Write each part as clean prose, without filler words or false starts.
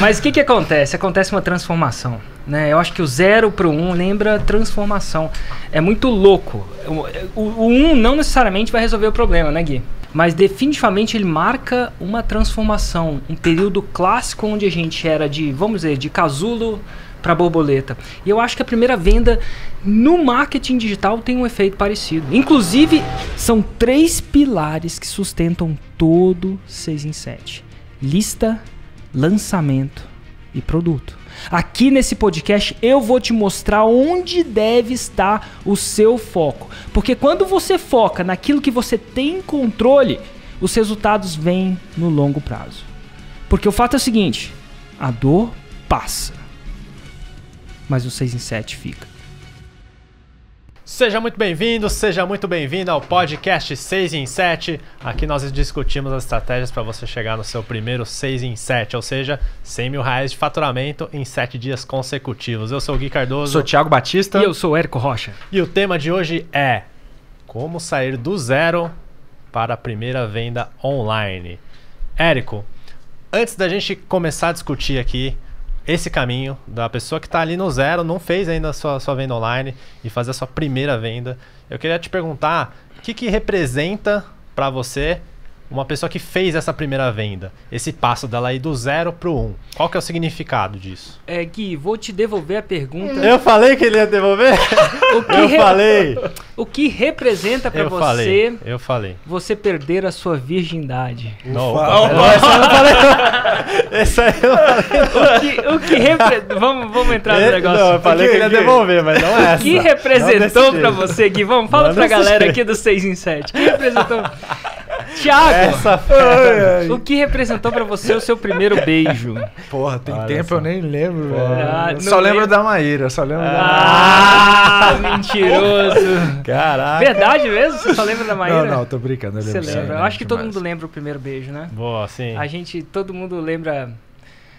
Mas o que acontece? Acontece uma transformação, né? Eu acho que o 0 para o 1 lembra transformação. É muito louco. O 1 não necessariamente vai resolver o problema, né, Gui? Mas definitivamente ele marca uma transformação. Um período clássico onde a gente era de, vamos dizer, de casulo para borboleta. E eu acho que a primeira venda no marketing digital tem um efeito parecido. Inclusive, são 3 pilares que sustentam todo 6 em 7. Lista, lançamento e produto. Aqui nesse podcast eu vou te mostrar onde deve estar o seu foco. Porque quando você foca naquilo que você tem controle, os resultados vêm no longo prazo. Porque o fato é o seguinte, a dor passa, mas o 6 em 7 fica. Seja muito bem-vindo, seja muito bem-vinda ao podcast 6 em 7. Aqui nós discutimos as estratégias para você chegar no seu primeiro 6 em 7, ou seja, R$100 mil de faturamento em 7 dias consecutivos. Eu sou o Gui Cardoso. Sou o Thiago Batista. E eu sou o Érico Rocha. E o tema de hoje é como sair do zero para a primeira venda online. Érico, antes da gente começar a discutir aqui esse caminho da pessoa que está ali no zero, não fez ainda a sua venda online e fazer a sua primeira venda, eu queria te perguntar o que representa para você uma pessoa que fez essa primeira venda, esse passo dela ir do 0 para o 1. Qual que é o significado disso? Gui, vou te devolver a pergunta. Eu falei que ele ia devolver? Falei. O que representa para você Eu falei. Você perder a sua virgindade? Não, essa eu não falei. Essa aí eu falei. O que representa... Vamos entrar no negócio. Não, eu falei que ele ia devolver, mas não é essa. O que representou para você, Gui? Fala pra galera aqui do 6 em 7. O que representou... Thiago, o que representou pra você o seu primeiro beijo? Porra, tem Olha tempo, só. eu nem lembro, velho. Não Só lembro lembro. da Maíra, só lembro Mentiroso. Caraca. Verdade mesmo? Você só lembra da Maíra? Não, tô brincando. Você lembra? Eu acho que todo mundo lembra o primeiro beijo, né? Boa, sim. Todo mundo lembra...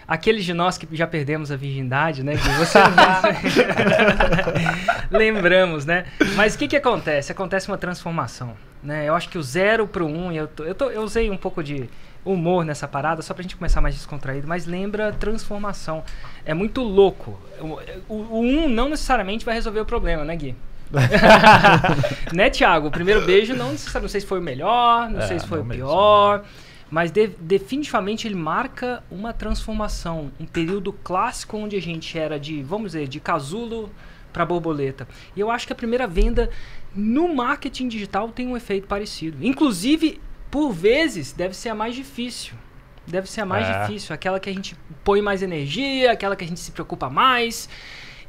Aqueles de nós que já perdemos a virgindade, né? Que você lembramos, né? Mas o que acontece? Acontece uma transformação, né? Eu acho que o 0 para o 1, eu usei um pouco de humor nessa parada, só pra gente começar mais descontraído, mas lembra transformação. É muito louco. O 1 não necessariamente vai resolver o problema, né, Gui? Né, Thiago? O primeiro beijo não sei se foi o melhor, não sei se foi o pior... Mas definitivamente ele marca uma transformação. Um período clássico onde a gente era de, vamos dizer, de casulo para borboleta. E eu acho que a primeira venda no marketing digital tem um efeito parecido. Inclusive, por vezes, deve ser a mais difícil. Aquela que a gente põe mais energia, aquela que a gente se preocupa mais.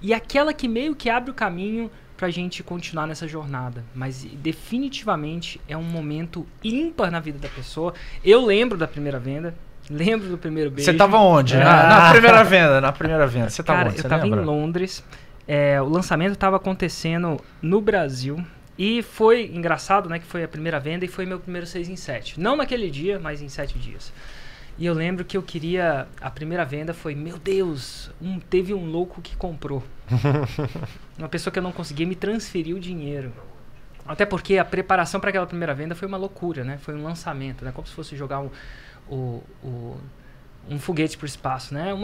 E aquela que meio que abre o caminho pra gente continuar nessa jornada. Mas definitivamente é um momento ímpar na vida da pessoa. Eu lembro da primeira venda, lembro do primeiro beijo. Você tava onde? Na primeira venda. Você tava onde? Eu tava em Londres. O lançamento estava acontecendo no Brasil. E foi engraçado, né? Que foi a primeira venda e foi meu primeiro 6 em 7. Não naquele dia, mas em 7 dias. E eu lembro que eu queria... A primeira venda foi, meu Deus, teve um louco que comprou. Uma pessoa que eu não conseguia me transferir o dinheiro. Até porque a preparação para aquela primeira venda foi uma loucura, né? Foi um lançamento, né? Como se fosse jogar um foguete para o espaço, né?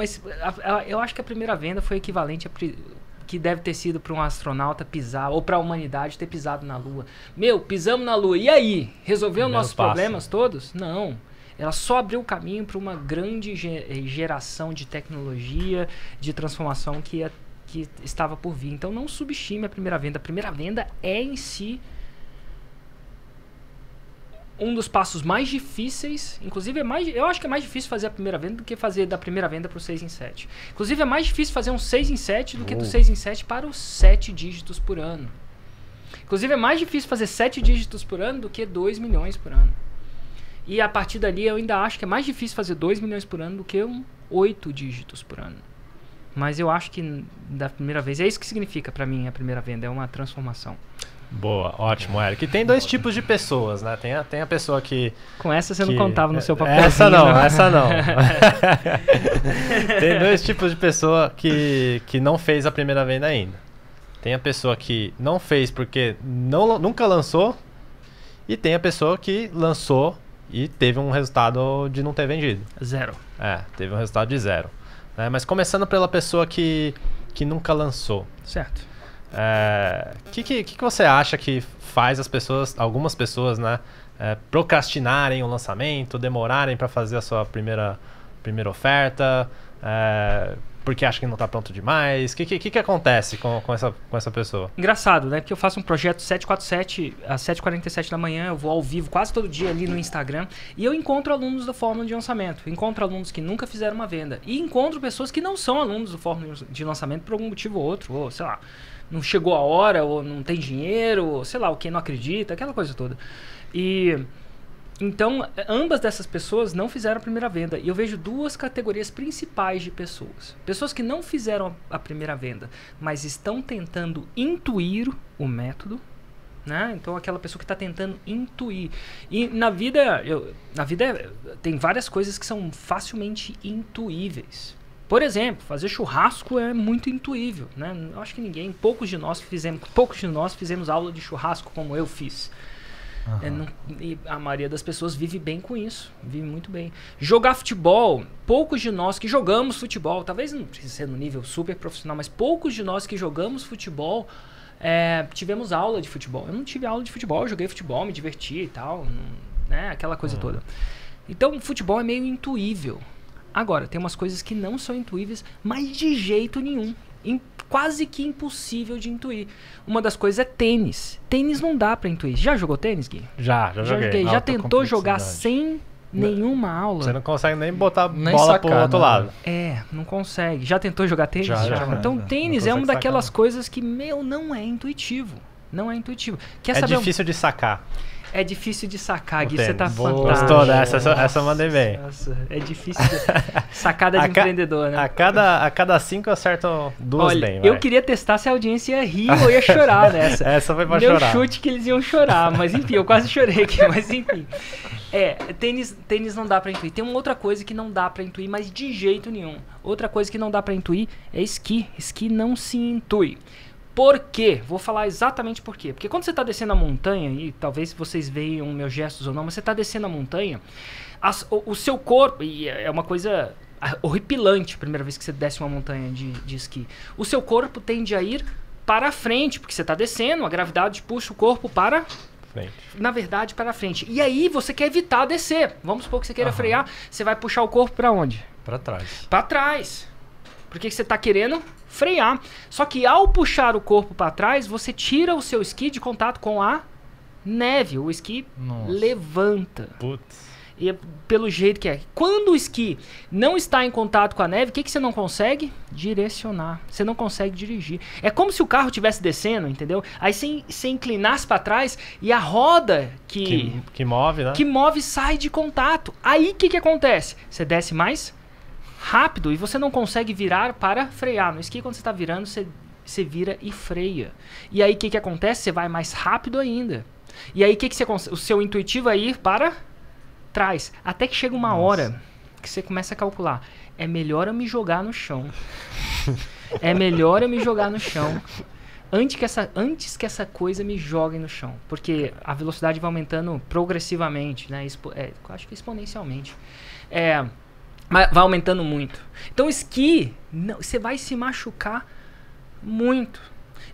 Eu acho que a primeira venda foi equivalente que deve ter sido para um astronauta pisar, ou para a humanidade ter pisado na Lua. Pisamos na Lua, e aí? Resolveu nossos problemas todos? Não. Ela só abriu o caminho para uma grande geração de tecnologia, de transformação que estava por vir. Então não subestime a primeira venda. A primeira venda é em si um dos passos mais difíceis. Inclusive, eu acho que é mais difícil fazer a primeira venda do que fazer da primeira venda para o 6 em 7. Inclusive, é mais difícil fazer um 6 em 7 do que do 6 em 7 para os 7 dígitos por ano. Inclusive, é mais difícil fazer 7 dígitos por ano do que 2 milhões por ano. E a partir dali eu ainda acho que é mais difícil fazer 2 milhões por ano do que 8 dígitos por ano. Mas eu acho que da primeira vez, é isso que significa pra mim a primeira venda, é uma transformação. Boa, ótimo, Eric. E tem 2 tipos de pessoas, né? Tem a pessoa que... Com essa você não contava no seu papel. Essa não. Tem 2 tipos de pessoa que não fez a primeira venda ainda. Tem a pessoa que não fez porque nunca lançou, e tem a pessoa que lançou e teve um resultado de não ter vendido. 0. Teve um resultado de 0. né? Mas começando pela pessoa que nunca lançou. Certo. Que você acha que faz algumas pessoas, né, procrastinarem o lançamento, demorarem para fazer a sua primeira oferta, porque acha que não está pronto demais? O que acontece com essa pessoa? Engraçado, né? Porque eu faço um projeto 747 às 7h47 da manhã, eu vou ao vivo quase todo dia ali no Instagram e eu encontro alunos da Fórmula de Lançamento, encontro alunos que nunca fizeram uma venda e encontro pessoas que não são alunos do Fórmula de Lançamento por algum motivo ou outro, ou sei lá, não chegou a hora, ou não tem dinheiro, ou sei lá, o que não acredita, aquela coisa toda. Então, ambas dessas pessoas não fizeram a primeira venda. E eu vejo duas categorias principais de pessoas. Pessoas que não fizeram a primeira venda, mas estão tentando intuir o método, né? Então, aquela pessoa que está tentando intuir. E na vida tem várias coisas que são facilmente intuíveis. Por exemplo, fazer churrasco é muito intuível, né? Eu acho que poucos de nós fizemos aula de churrasco como eu fiz. E a maioria das pessoas vive bem com isso, vive muito bem. Jogar futebol, poucos de nós que jogamos futebol, talvez não precise ser no nível super profissional, mas poucos de nós que jogamos futebol tivemos aula de futebol. Eu não tive aula de futebol, eu joguei futebol, me diverti e tal, né? Aquela coisa toda. Então, futebol é meio intuível. Agora, tem umas coisas que não são intuíveis, mas de jeito nenhum. Quase que impossível de intuir. Uma das coisas é tênis. Tênis não dá pra intuir. Já jogou tênis, Gui? Já joguei. Já tentou jogar sem nenhuma aula? Você não consegue nem botar bola pro outro lado. Não consegue. Já tentou jogar tênis? Já. Então tênis é uma daquelas coisas que, não é intuitivo. Não é intuitivo. Difícil de sacar. É difícil de sacar, Gui. Tênis. Você tá Gostou fantástico. dessa? Essa eu mandei bem. Nossa, é difícil. Sacada de empreendedor, né? A cada 5 eu acerto 2 bem. Eu queria testar se a audiência ia rir ou ia chorar nessa. Essa foi pra chorar. chorar. Meu chute que eles iam chorar, mas enfim, eu quase chorei aqui, mas enfim. Tênis não dá pra intuir. Tem uma outra coisa que não dá pra intuir, mas de jeito nenhum. Outra coisa que não dá pra intuir é esqui. Esqui não se intui. Por quê? Vou falar exatamente por quê. Porque quando você está descendo a montanha, e talvez vocês vejam meus gestos ou não, mas você está descendo a montanha, o seu corpo, e é uma coisa horripilante a primeira vez que você desce uma montanha de esqui, o seu corpo tende a ir para frente, porque você está descendo, a gravidade puxa o corpo para frente. Na verdade, para frente. E aí você quer evitar descer. Vamos supor que você queira frear, você vai puxar o corpo para onde? Para trás. Para trás. Porque você está querendo frear. Só que ao puxar o corpo para trás, você tira o seu esqui de contato com a neve. O esqui levanta. Putz. E é pelo jeito que é. Quando o esqui não está em contato com a neve, o que você não consegue? Direcionar. Você não consegue dirigir. É como se o carro estivesse descendo, entendeu? Aí você inclinasse para trás e a roda que move, né? Que move sai de contato. Aí o que acontece? Você desce mais rápido e você não consegue virar para frear. No esqui, quando você está virando, você vira e freia. E aí o que acontece? Você vai mais rápido ainda. E aí o seu intuitivo é ir para trás. Até que chega uma hora que você começa a calcular. É melhor eu me jogar no chão. É melhor eu me jogar no chão antes que essa coisa me jogue no chão. Porque a velocidade vai aumentando progressivamente, né? Acho que exponencialmente. Mas vai aumentando muito. Então esqui, você vai se machucar muito.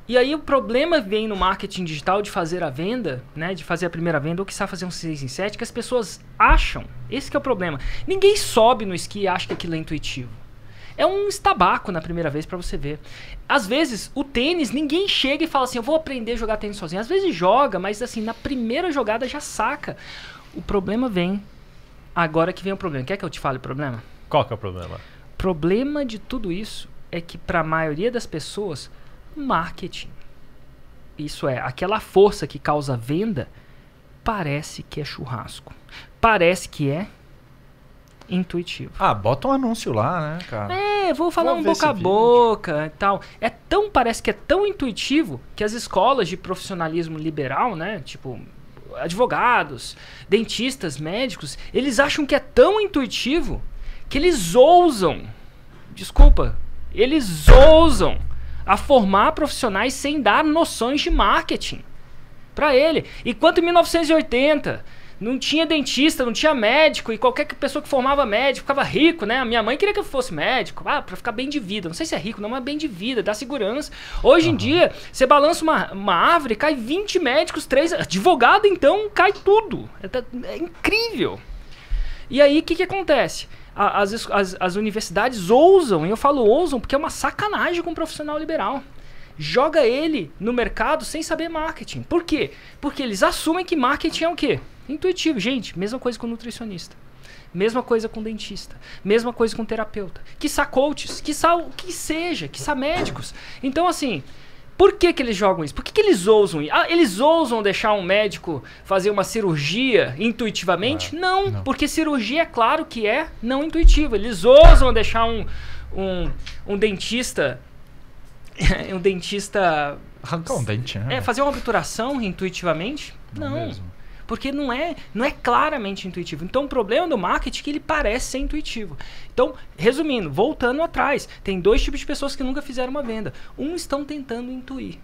E aí o problema vem no marketing digital de fazer a venda, né? De fazer a primeira venda, ou que sabe fazer um 6 em 7, que as pessoas acham. Esse que é o problema. Ninguém sobe no esqui e acha que aquilo é intuitivo. É um estabaco na primeira vez pra você ver. Às vezes, o tênis, ninguém chega e fala assim, eu vou aprender a jogar tênis sozinho. Às vezes joga, mas assim, na primeira jogada já saca. O problema vem... Agora que vem o problema. Quer que eu te fale o problema? Qual que é o problema? O problema de tudo isso é que para a maioria das pessoas, marketing, isso é, aquela força que causa venda, parece que é churrasco. Parece que é intuitivo. Bota um anúncio lá, né, cara? Vou falar um boca a boca e tal. Parece que é tão intuitivo que as escolas de profissionalismo liberal, né, tipo... advogados, dentistas, médicos, eles acham que é tão intuitivo que eles ousam a formar profissionais sem dar noções de marketing para ele. Enquanto em 1980, Não tinha dentista, não tinha médico, e qualquer pessoa que formava médico ficava rico, né? A minha mãe queria que eu fosse médico, pra ficar bem de vida. Não sei se é rico, não, mas bem de vida, dá segurança. Hoje em dia, você balança uma árvore, cai 20 médicos, 3 advogado, então cai tudo. É incrível. E aí, o que acontece? As universidades ousam, e eu falo ousam porque é uma sacanagem com o profissional liberal. Joga ele no mercado sem saber marketing. Por quê? Porque eles assumem que marketing é o quê? Intuitivo. Gente, mesma coisa com nutricionista. Mesma coisa com dentista. Mesma coisa com terapeuta. Quiçá coaches. Quiçá o que seja. Quiçá médicos. Então, assim, por que eles jogam isso? Por que eles ousam? Eles ousam deixar um médico fazer uma cirurgia intuitivamente? Não. Porque cirurgia, é claro que é não intuitiva. Eles ousam deixar um dentista... um dentista... Arrancar um dente, né? Fazer uma obturação intuitivamente? Não. Mesmo. Porque não é claramente intuitivo. Então o problema do marketing é que ele parece ser intuitivo. Então, resumindo, voltando atrás, tem 2 tipos de pessoas que nunca fizeram uma venda. Estão tentando intuir.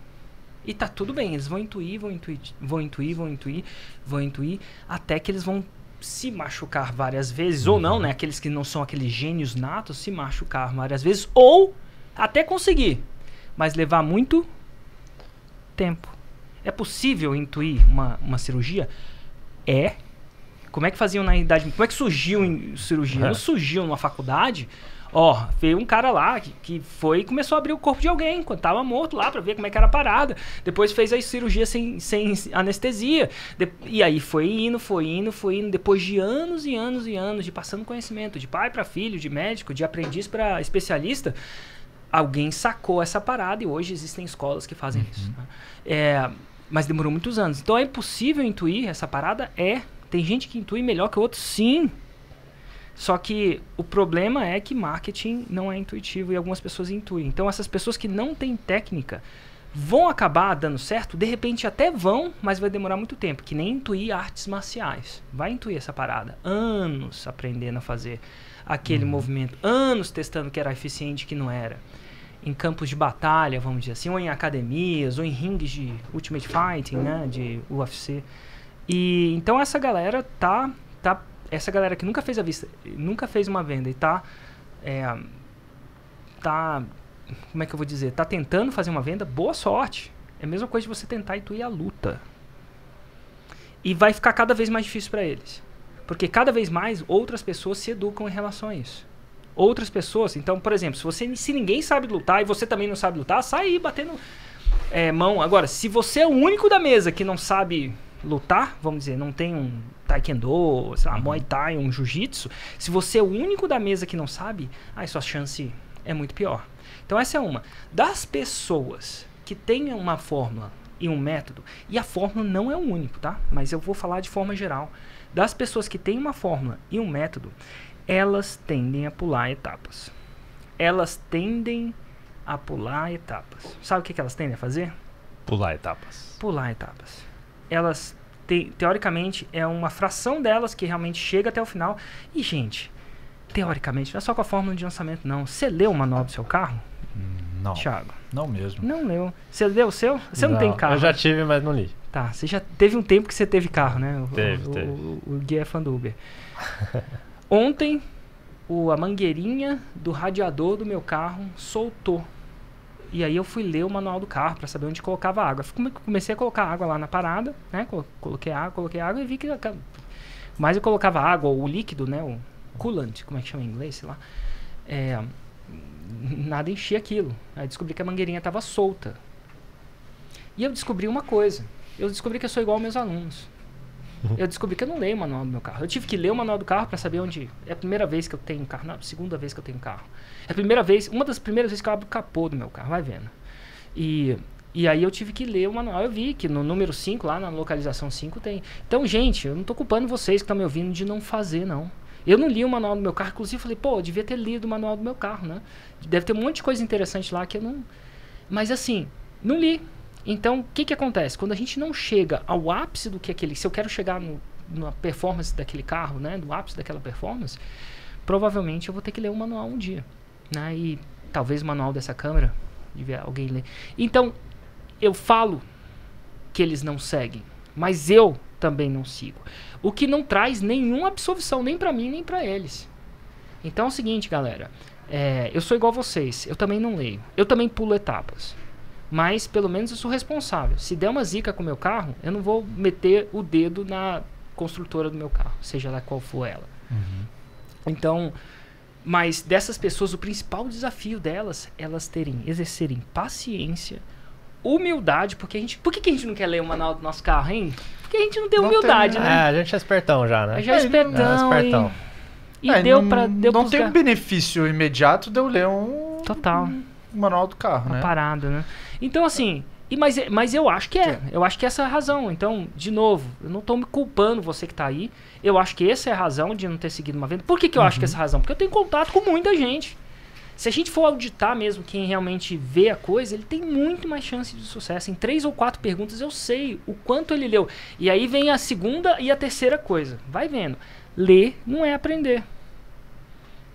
E tá tudo bem, eles vão intuir, até que eles vão se machucar várias vezes, ou não, né? Aqueles que não são aqueles gênios natos se machucar várias vezes, ou até conseguir. Mas levar muito tempo. É possível intuir uma cirurgia? Como é que faziam na idade? Como é que surgiu cirurgia? Não surgiu numa faculdade? Veio um cara lá que foi e começou a abrir o corpo de alguém quando estava morto lá para ver como é que era a parada. Depois fez a cirurgia sem anestesia. E aí foi indo. Depois de anos e anos e anos de passando conhecimento, de pai para filho, de médico, de aprendiz para especialista, alguém sacou essa parada e hoje existem escolas que fazem isso. Né? Mas demorou muitos anos. Então é impossível intuir essa parada? Tem gente que intui melhor que outros? Sim. Só que o problema é que marketing não é intuitivo e algumas pessoas intuem. Então essas pessoas que não têm técnica vão acabar dando certo? De repente até vão, mas vai demorar muito tempo. Que nem intuir artes marciais. Vai intuir essa parada. Anos aprendendo a fazer aquele movimento. Anos testando que era eficiente e que não era. Em campos de batalha, vamos dizer assim, ou em academias, ou em rings de Ultimate Fighting, né, de UFC. E então essa galera essa galera que nunca fez uma venda e como é que eu vou dizer? Tá tentando fazer uma venda, boa sorte. É a mesma coisa de você tentar intuir a luta. E vai ficar cada vez mais difícil para eles. Porque cada vez mais outras pessoas se educam em relação a isso. Outras pessoas, então, por exemplo, se ninguém sabe lutar e você também não sabe lutar, sai aí batendo mão. Agora, se você é o único da mesa que não sabe lutar, vamos dizer, não tem um taekwondo, sei lá, muay thai, um jiu-jitsu, se você é o único da mesa que não sabe, aí sua chance é muito pior. Então essa é uma. Das pessoas que têm uma fórmula e um método, e a fórmula não é o único, tá? Mas eu vou falar de forma geral. Das pessoas que têm uma fórmula e um método, elas tendem a pular etapas. Sabe o que elas tendem a fazer? Pular etapas. Elas, teoricamente, é uma fração delas que realmente chega até o final. E, gente, teoricamente, não é só com a fórmula de lançamento, não. Você leu o manual do seu carro? Não. Thiago? Não mesmo. Não leu. Você leu o seu? Você não tem carro? Eu já tive, mas não li. Tá, você já teve um tempo que você teve carro, né? Teve. O Gui é fã do Uber. Ontem, a mangueirinha do radiador do meu carro soltou. E aí eu fui ler o manual do carro para saber onde colocava água. Comecei a colocar água lá na parada, né? Coloquei água e vi que... Mas eu colocava água, o líquido, né? O coolant, como é que chama em inglês, sei lá. Nada enchia aquilo. Aí descobri que a mangueirinha estava solta. E eu descobri uma coisa. Eu descobri que eu sou igual aos meus alunos. Eu descobri que eu não leio o manual do meu carro. Eu tive que ler o manual do carro para saber onde... É a primeira vez que eu tenho carro. Não, a segunda vez que eu tenho carro. É a primeira vez... Uma das primeiras vezes que eu abro o capô do meu carro. Vai vendo. E aí eu tive que ler o manual. Eu vi que no número 5, lá na localização 5, tem... Então, gente, eu não tô culpando vocês que estão me ouvindo de não fazer, não. Eu não li o manual do meu carro. Inclusive, falei, eu devia ter lido o manual do meu carro, né? Deve ter um monte de coisa interessante lá que eu não... Mas, assim, não li. Então, o que acontece? Quando a gente não chega ao ápice do que aquele... Se eu quero chegar na performance daquele carro, né? No ápice daquela performance, provavelmente eu vou ter que ler o manual um dia. Né? E talvez o manual dessa câmera, devia alguém ler. Então, eu falo que eles não seguem. Mas eu também não sigo. O que não traz nenhuma absolvição, nem pra mim, nem pra eles. Então é o seguinte, galera. Eu sou igual a vocês. Eu também não leio. Eu também pulo etapas. Mas, pelo menos, eu sou responsável. Se der uma zica com o meu carro, eu não vou meter o dedo na construtora do meu carro. Seja lá qual for ela. Então... Mas dessas pessoas, o principal desafio delas, elas exercerem paciência, humildade, porque por que a gente não quer ler o manual do nosso carro, hein? Porque a gente não tem humildade, né? A gente é espertão já, né? Já é espertão. E deu pra... Não tem um benefício imediato de eu ler um manual do carro, uma né? parada, né? Então, assim... Mas eu acho que eu acho que essa é a razão. Então, de novo, eu não tô me culpando você que tá aí. Eu acho que essa é a razão de não ter seguido uma venda. Por que eu acho que essa é a razão? Porque eu tenho contato com muita gente. Se a gente for auditar mesmo quem realmente vê a coisa, ele tem muito mais chance de sucesso. Em 3 ou 4 perguntas eu sei o quanto ele leu. E aí vem a segunda e a terceira coisa. Vai vendo. Ler não é aprender.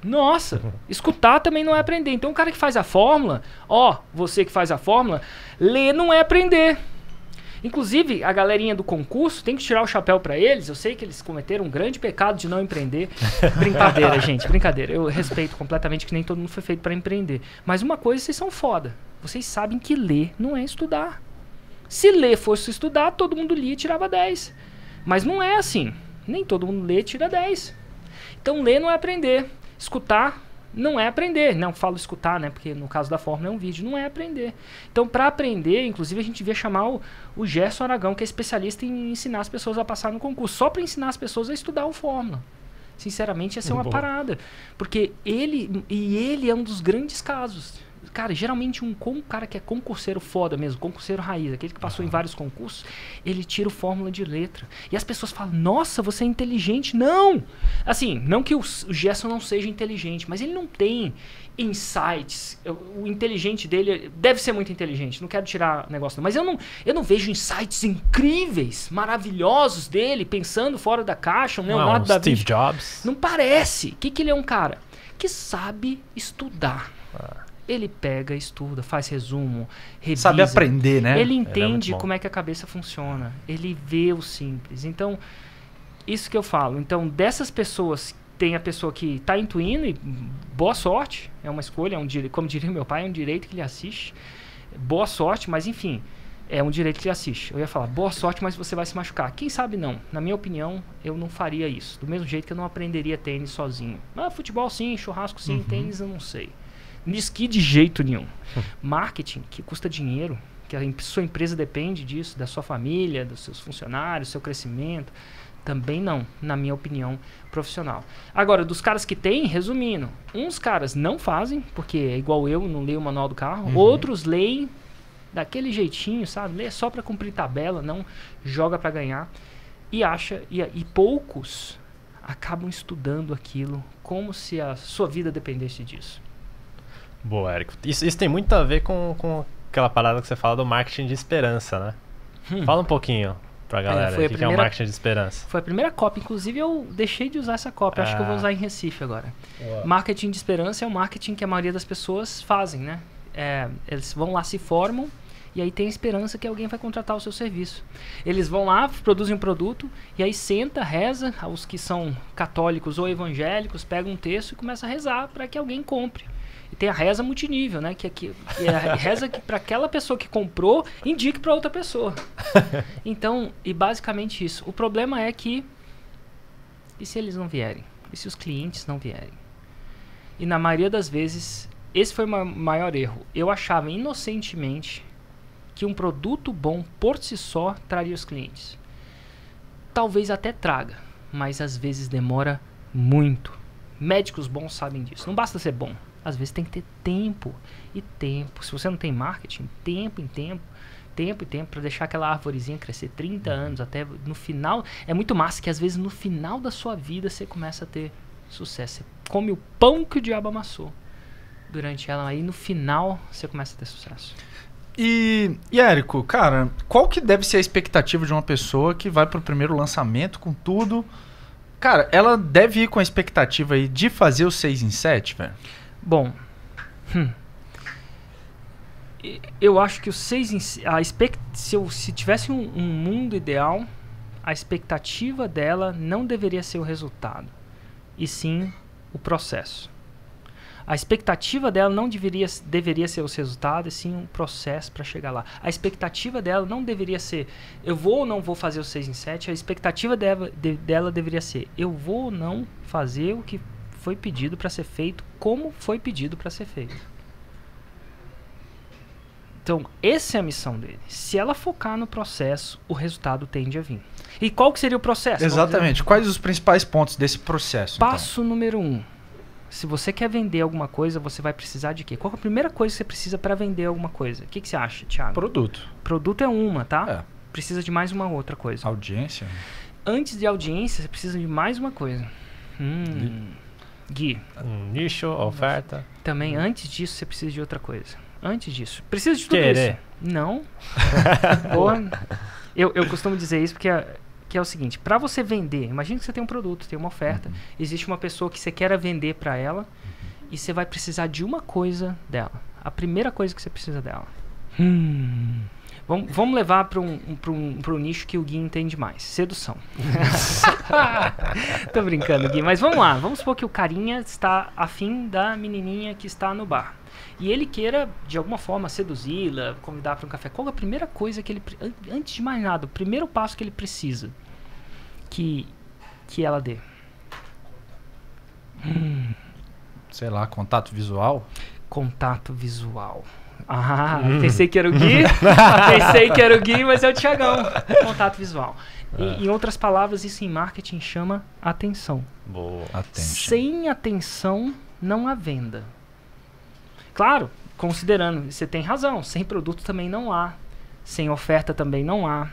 Nossa, escutar também não é aprender. Então o cara que faz a fórmula, você que faz a fórmula, ler não é aprender. Inclusive, a galerinha do concurso, tem que tirar o chapéu pra eles. Eu sei que eles cometeram um grande pecado de não empreender. Brincadeira, gente, brincadeira. Eu respeito completamente que nem todo mundo foi feito pra empreender. Mas uma coisa, vocês são foda. Vocês sabem que ler não é estudar. Se ler fosse estudar, todo mundo lia e tirava 10. Mas não é assim. Nem todo mundo lê e tira 10. Então ler não é aprender. Escutar não é aprender. Não falo escutar, né? Porque no caso da fórmula é um vídeo. Não é aprender. Então, para aprender, inclusive, a gente devia chamar o Gerson Aragão, que é especialista em ensinar as pessoas a passar no concurso. Só para ensinar as pessoas a estudar o fórmula. Sinceramente, ia ser uma parada. Porque ele é um dos grandes casos. Cara, geralmente um cara que é concurseiro foda mesmo, concurseiro raiz, aquele que passou em vários concursos, ele tira o fórmula de letra. E as pessoas falam, nossa, você é inteligente. Não! Assim, não que o Gerson não seja inteligente, mas ele não tem insights. O inteligente dele deve ser muito inteligente, não quero tirar negócio não, mas eu não vejo insights incríveis, maravilhosos dele, pensando fora da caixa, um Leonardo da Vinci. Steve Jobs. Não parece. O que ele é um cara? Que sabe estudar. Ele pega, estuda, faz resumo, revisa. Sabe aprender, né? Ele entende como é que a cabeça funciona. Ele vê o simples. Então, isso que eu falo. Então, dessas pessoas, tem a pessoa que está intuindo e boa sorte. É uma escolha, como diria meu pai, é um direito que ele assiste. Boa sorte, mas enfim, é um direito que ele assiste. Eu ia falar, boa sorte, mas você vai se machucar. Quem sabe não. Na minha opinião, eu não faria isso. Do mesmo jeito que eu não aprenderia tênis sozinho. Futebol sim, churrasco sim, tênis eu não sei. Esqui de jeito nenhum. Marketing, que custa dinheiro, que a sua empresa depende disso, da sua família, dos seus funcionários, seu crescimento, também não, na minha opinião profissional. Agora, dos caras que tem, resumindo, uns caras não fazem, porque é igual eu, não leio o manual do carro, outros leem daquele jeitinho, sabe? Lê só para cumprir tabela, não joga para ganhar, e poucos acabam estudando aquilo como se a sua vida dependesse disso. Boa, Érico. Isso tem muito a ver com aquela parada que você fala do marketing de esperança, né? Fala um pouquinho pra galera o que é o marketing de esperança. Foi a primeira cópia, inclusive eu deixei de usar essa cópia, acho que eu vou usar em Recife agora. Marketing de esperança é o marketing que a maioria das pessoas fazem, né? Eles vão lá, se formam, e aí tem a esperança que alguém vai contratar o seu serviço. Eles vão lá, produzem um produto, e aí senta, reza, os que são católicos ou evangélicos, pegam um texto e começa a rezar para que alguém compre. E tem a reza multinível, né? Que é a reza que para aquela pessoa que comprou, indique para outra pessoa. Então, e basicamente isso. O problema é que, e se eles não vierem? E se os clientes não vierem? E na maioria das vezes, esse foi o maior erro. Eu achava inocentemente que um produto bom por si só traria os clientes. Talvez até traga, mas às vezes demora muito. Médicos bons sabem disso. Não basta ser bom. Às vezes tem que ter tempo e tempo. Se você não tem marketing, tempo para deixar aquela arvorezinha crescer 30 anos até no final. É muito massa que às vezes no final da sua vida você começa a ter sucesso. Você come o pão que o diabo amassou durante ela, aí no final você começa a ter sucesso. E Érico, cara, qual que deve ser a expectativa de uma pessoa que vai pro primeiro lançamento com tudo? Cara, ela deve ir com a expectativa aí de fazer o 6 em 7, velho? Bom, eu acho que o 6 em 7, se tivesse um mundo ideal, a expectativa dela não deveria ser o resultado, e sim o processo. A expectativa dela não deveria ser os resultados, e sim um processo para chegar lá. A expectativa dela não deveria ser, eu vou ou não vou fazer o 6 em 7. A expectativa dela deveria ser, eu vou ou não fazer o que foi pedido para ser feito, como foi pedido para ser feito. Então, essa é a missão dele. Se ela focar no processo, o resultado tende a vir. E qual que seria o processo? Exatamente. Quais os principais pontos desse processo? Passo número 1. Se você quer vender alguma coisa, você vai precisar de quê? Qual é a primeira coisa que você precisa para vender alguma coisa? O que você acha, Thiago? Produto. Produto é uma, tá? É. Precisa de mais uma outra coisa. Audiência. Antes de audiência, você precisa de mais uma coisa. Gui. Nicho, oferta. Também, antes disso, você precisa de outra coisa. Antes disso. Precisa de tudo Querer. isso. Não. Porra. Eu costumo dizer isso porque que é o seguinte, para você vender, imagina que você tem um produto, tem uma oferta, existe uma pessoa que você quer vender para ela e você vai precisar de uma coisa dela. A primeira coisa que você precisa dela. Vamos levar para um nicho que o Gui entende mais. Sedução. Tô brincando, Gui. Mas vamos lá. Vamos supor que o carinha está afim da menininha que está no bar. E ele queira, de alguma forma, seduzi-la, convidar para um café. Qual é a primeira coisa que ele... Antes de mais nada, o primeiro passo que ele precisa que ela dê? Sei lá, contato visual? Contato visual. Pensei que era o Gui. Pensei que era o Gui, mas é o Thiagão. Contato visual. Em outras palavras, isso em marketing chama atenção. Boa. Sem atenção, não há venda. Claro, considerando, você tem razão, sem produto também não há, sem oferta também não há,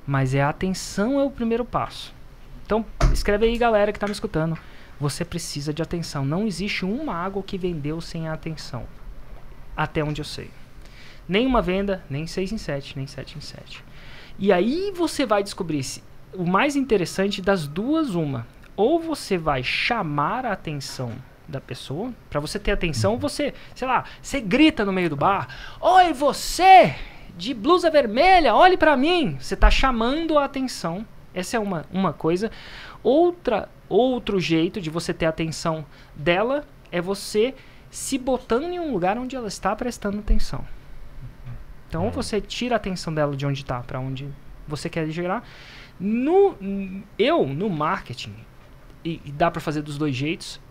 mas a atenção é o primeiro passo. Então, escreve aí, galera que está me escutando, você precisa de atenção. Não existe um mago que vendeu sem a atenção, até onde eu sei. Nem uma venda, nem 6 em 7, nem 7 em 7. E aí você vai descobrir o mais interessante das duas, uma. Ou você vai chamar a atenção da pessoa, para você ter atenção, você, sei lá, você grita no meio do bar, oi, você de blusa vermelha, olhe para mim, você tá chamando a atenção. Essa é uma coisa. Outro jeito de você ter a atenção dela é você se botando em um lugar onde ela está prestando atenção. Então, ou você tira a atenção dela de onde está para onde você quer gerar. No marketing, e dá para fazer dos dois jeitos,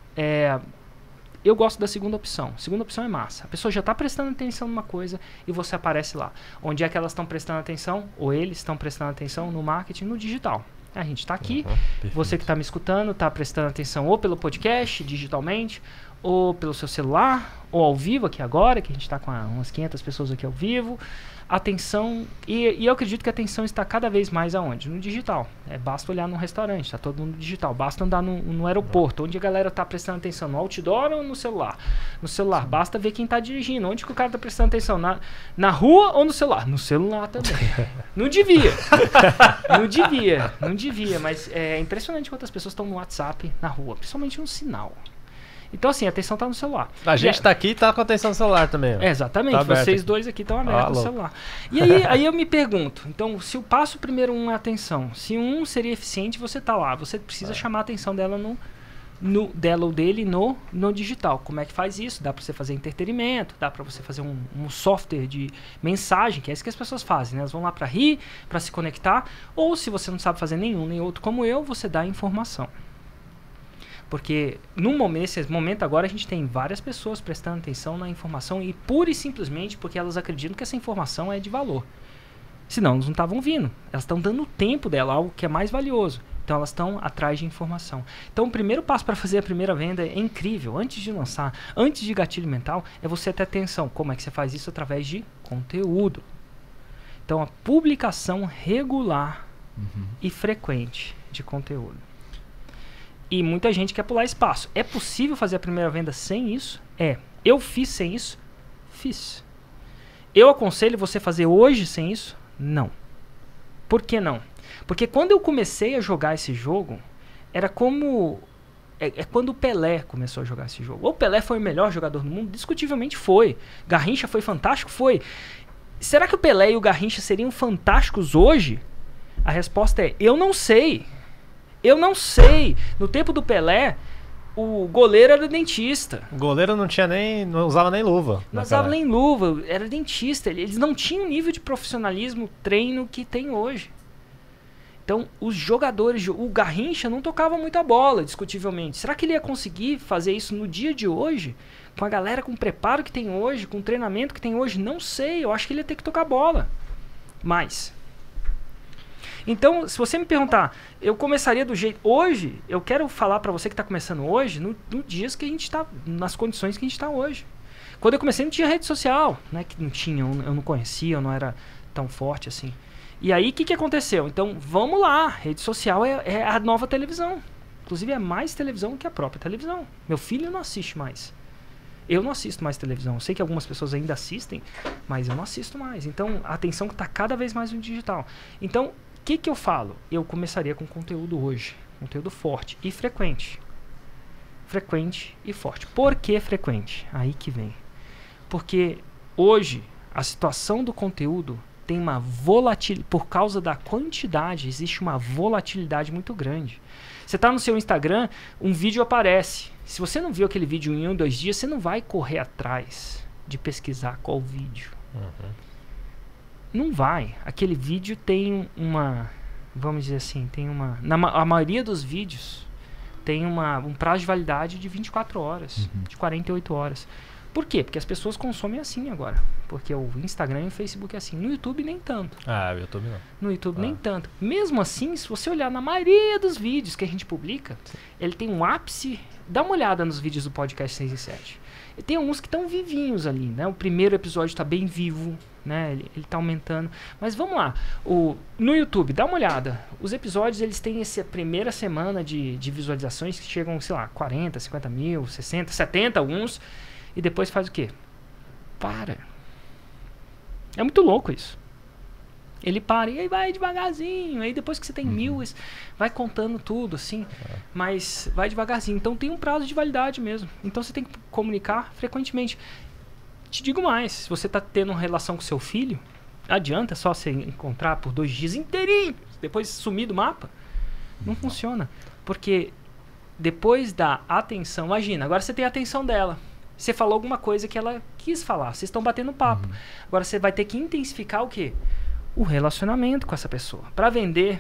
eu gosto da segunda opção. A segunda opção é massa. A pessoa já está prestando atenção numa coisa e você aparece lá. Onde é que elas estão prestando atenção? Ou eles estão prestando atenção no marketing, no digital. A gente está aqui. Você que está me escutando está prestando atenção ou pelo podcast, digitalmente, ou pelo seu celular, ou ao vivo aqui agora, que a gente está com umas 500 pessoas aqui ao vivo. Atenção, e eu acredito que a atenção está cada vez mais aonde? No digital. Basta olhar num restaurante, está todo mundo digital. Basta andar no aeroporto, onde a galera está prestando atenção, no outdoor ou no celular? No celular, basta ver quem está dirigindo, onde que o cara está prestando atenção, na rua ou no celular? No celular também. Não devia. Não devia, mas é impressionante quantas pessoas estão no WhatsApp na rua, principalmente no sinal. Então, assim, a atenção está no celular. A gente está aqui e está com a atenção no celular também. Ó. Exatamente, tá vocês aqui. Dois aqui estão abertos no celular. E aí eu me pergunto, então, se o passo primeiro é atenção, se um seria eficiente, você está lá, você precisa chamar a atenção dela dela ou dele no digital. Como é que faz isso? Dá para você fazer entretenimento, dá para você fazer um software de mensagem, que é isso que as pessoas fazem, né? Elas vão lá para rir, para se conectar, ou se você não sabe fazer nenhum nem outro como eu, você dá informação. Porque nesse momento agora a gente tem várias pessoas prestando atenção na informação e pura e simplesmente porque elas acreditam que essa informação é de valor. Senão elas não estavam vindo. Elas estão dando o tempo dela, algo que é mais valioso. Então elas estão atrás de informação. Então o primeiro passo para fazer a primeira venda é incrível. Antes de lançar, antes de gatilho mental, é você ter atenção. Como é que você faz isso? Através de conteúdo. Então a publicação regular e frequente de conteúdo. E muita gente quer pular espaço. É possível fazer a primeira venda sem isso? Eu fiz sem isso? Fiz. Eu aconselho você fazer hoje sem isso? Não. Por que não? Porque quando eu comecei a jogar esse jogo, era como... quando o Pelé começou a jogar esse jogo. O Pelé foi o melhor jogador do mundo? Discutivelmente foi. Garrincha foi fantástico? Foi. Será que o Pelé e o Garrincha seriam fantásticos hoje? A resposta é, eu não sei. Eu não sei. No tempo do Pelé, o goleiro era dentista. O goleiro não usava nem luva. Não usava nem luva, era dentista. Eles não tinham o nível de profissionalismo, treino que tem hoje. Então, os jogadores, o Garrincha não tocava muita bola, discutivelmente. Será que ele ia conseguir fazer isso no dia de hoje? Com a galera, com o preparo que tem hoje, com o treinamento que tem hoje? Não sei, eu acho que ele ia ter que tocar bola. Mas... Então, se você me perguntar, eu começaria do jeito... Hoje, eu quero falar pra você que tá começando hoje, no dias que a gente tá... Nas condições que a gente tá hoje. Quando eu comecei, não tinha rede social, né? Que não tinha, eu não conhecia, eu não era tão forte assim. E aí, o que aconteceu? Então, vamos lá. Rede social é a nova televisão. Inclusive, é mais televisão que a própria televisão. Meu filho não assiste mais. Eu não assisto mais televisão. Eu sei que algumas pessoas ainda assistem, mas eu não assisto mais. Então, a atenção está cada vez mais no digital. Então, o que eu falo? Eu começaria com conteúdo hoje. Conteúdo forte e frequente. Frequente e forte. Por que frequente? Aí que vem. Porque hoje, a situação do conteúdo tem uma volatilidade, por causa da quantidade, existe uma volatilidade muito grande. Você está no seu Instagram, um vídeo aparece. Se você não viu aquele vídeo em 1, 2 dias, você não vai correr atrás de pesquisar qual vídeo. Não vai. Aquele vídeo tem uma, vamos dizer assim, tem uma... A maioria dos vídeos tem um prazo de validade de 24 horas, de 48 horas. Por quê? Porque as pessoas consomem assim agora. Porque o Instagram e o Facebook é assim. No YouTube nem tanto. Ah, o YouTube não. No YouTube nem tanto. Mesmo assim, se você olhar na maioria dos vídeos que a gente publica, ele tem um ápice. Dá uma olhada nos vídeos do podcast 6 e 7. E tem alguns que estão vivinhos ali, né? O primeiro episódio está bem vivo, né? Ele está aumentando. Mas vamos lá. No YouTube, dá uma olhada. Os episódios, eles têm essa primeira semana de visualizações que chegam, sei lá, 40, 50 mil, 60, 70 alguns. E depois faz o quê? Para. É muito louco isso. Ele para e aí vai devagarzinho. Aí depois que você tem 1000, vai contando tudo, assim. Mas vai devagarzinho. Então tem um prazo de validade mesmo. Então você tem que comunicar frequentemente. Te digo mais. Se você está tendo uma relação com seu filho, adianta só você encontrar por 2 dias inteirinho. Depois sumir do mapa. Não funciona. Porque depois da atenção... Imagina, agora você tem a atenção dela. Você falou alguma coisa que ela quis falar. Vocês estão batendo papo. Agora você vai ter que intensificar o quê? O relacionamento com essa pessoa. Para vender,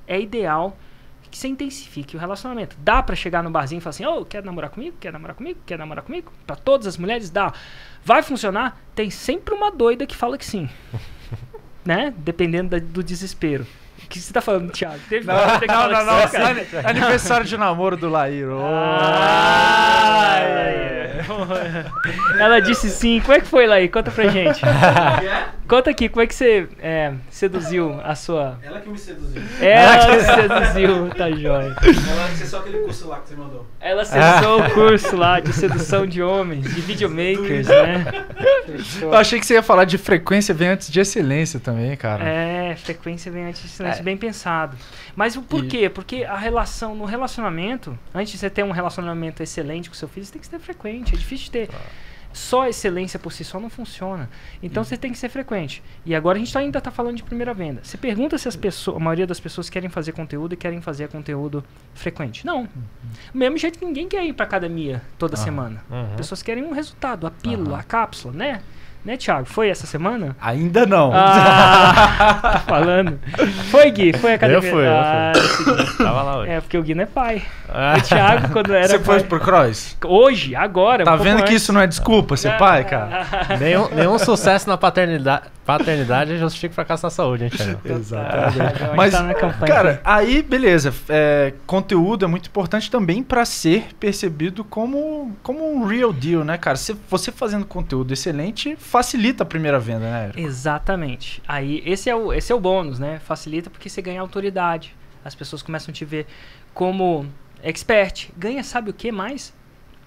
é ideal que você intensifique o relacionamento. Dá para chegar no barzinho e falar assim, ô, quer namorar comigo? Quer namorar comigo? Quer namorar comigo? Para todas as mulheres, dá. Vai funcionar? Tem sempre uma doida que fala que sim. Né? Dependendo do desespero. O que você tá falando, Thiago? Teve não. Aniversário de namoro do Laíro. Ela disse sim. Como é que foi, Laíro? Conta pra gente. Conta aqui, como é que você seduziu a sua... Ela que me seduziu. Ela que seduziu, tá jóia. Ela acessou aquele curso lá que você mandou. Ela acessou o curso lá de sedução de homens, de videomakers, né? Eu achei que você ia falar de frequência vem antes de excelência também, cara. Frequência vem antes de excelência, bem pensado. Mas por quê? Porque no relacionamento, antes de você ter um relacionamento excelente com seu filho, você tem que ser frequente. É difícil de ter. Só excelência por si só não funciona. Então você tem que ser frequente. E agora a gente ainda está falando de primeira venda. Você pergunta se a maioria das pessoas querem fazer conteúdo e querem fazer conteúdo frequente. Não. Do mesmo jeito que ninguém quer ir para academia toda semana. As pessoas querem um resultado, a pílula, a cápsula, né? Né, Thiago? Foi essa semana? Ainda não. Tá falando. Foi, Gui? Foi a academia? Eu fui. Tava lá hoje. Porque o Gui não é pai. O Thiago, quando era Você pai... foi pro cross? Hoje, agora. Tá vendo que isso não é desculpa ser pai, cara? Nenhum sucesso na paternidade justifica fracasso na saúde, hein, Thiago? Exatamente. Mas, cara, aí, beleza. Conteúdo é muito importante também pra ser percebido como um real deal, né, cara? Você fazendo conteúdo excelente, facilita a primeira venda, né, Érico? Exatamente. Aí, esse é o bônus, né? Facilita porque você ganha autoridade. As pessoas começam a te ver como expert. Ganha, sabe o que mais?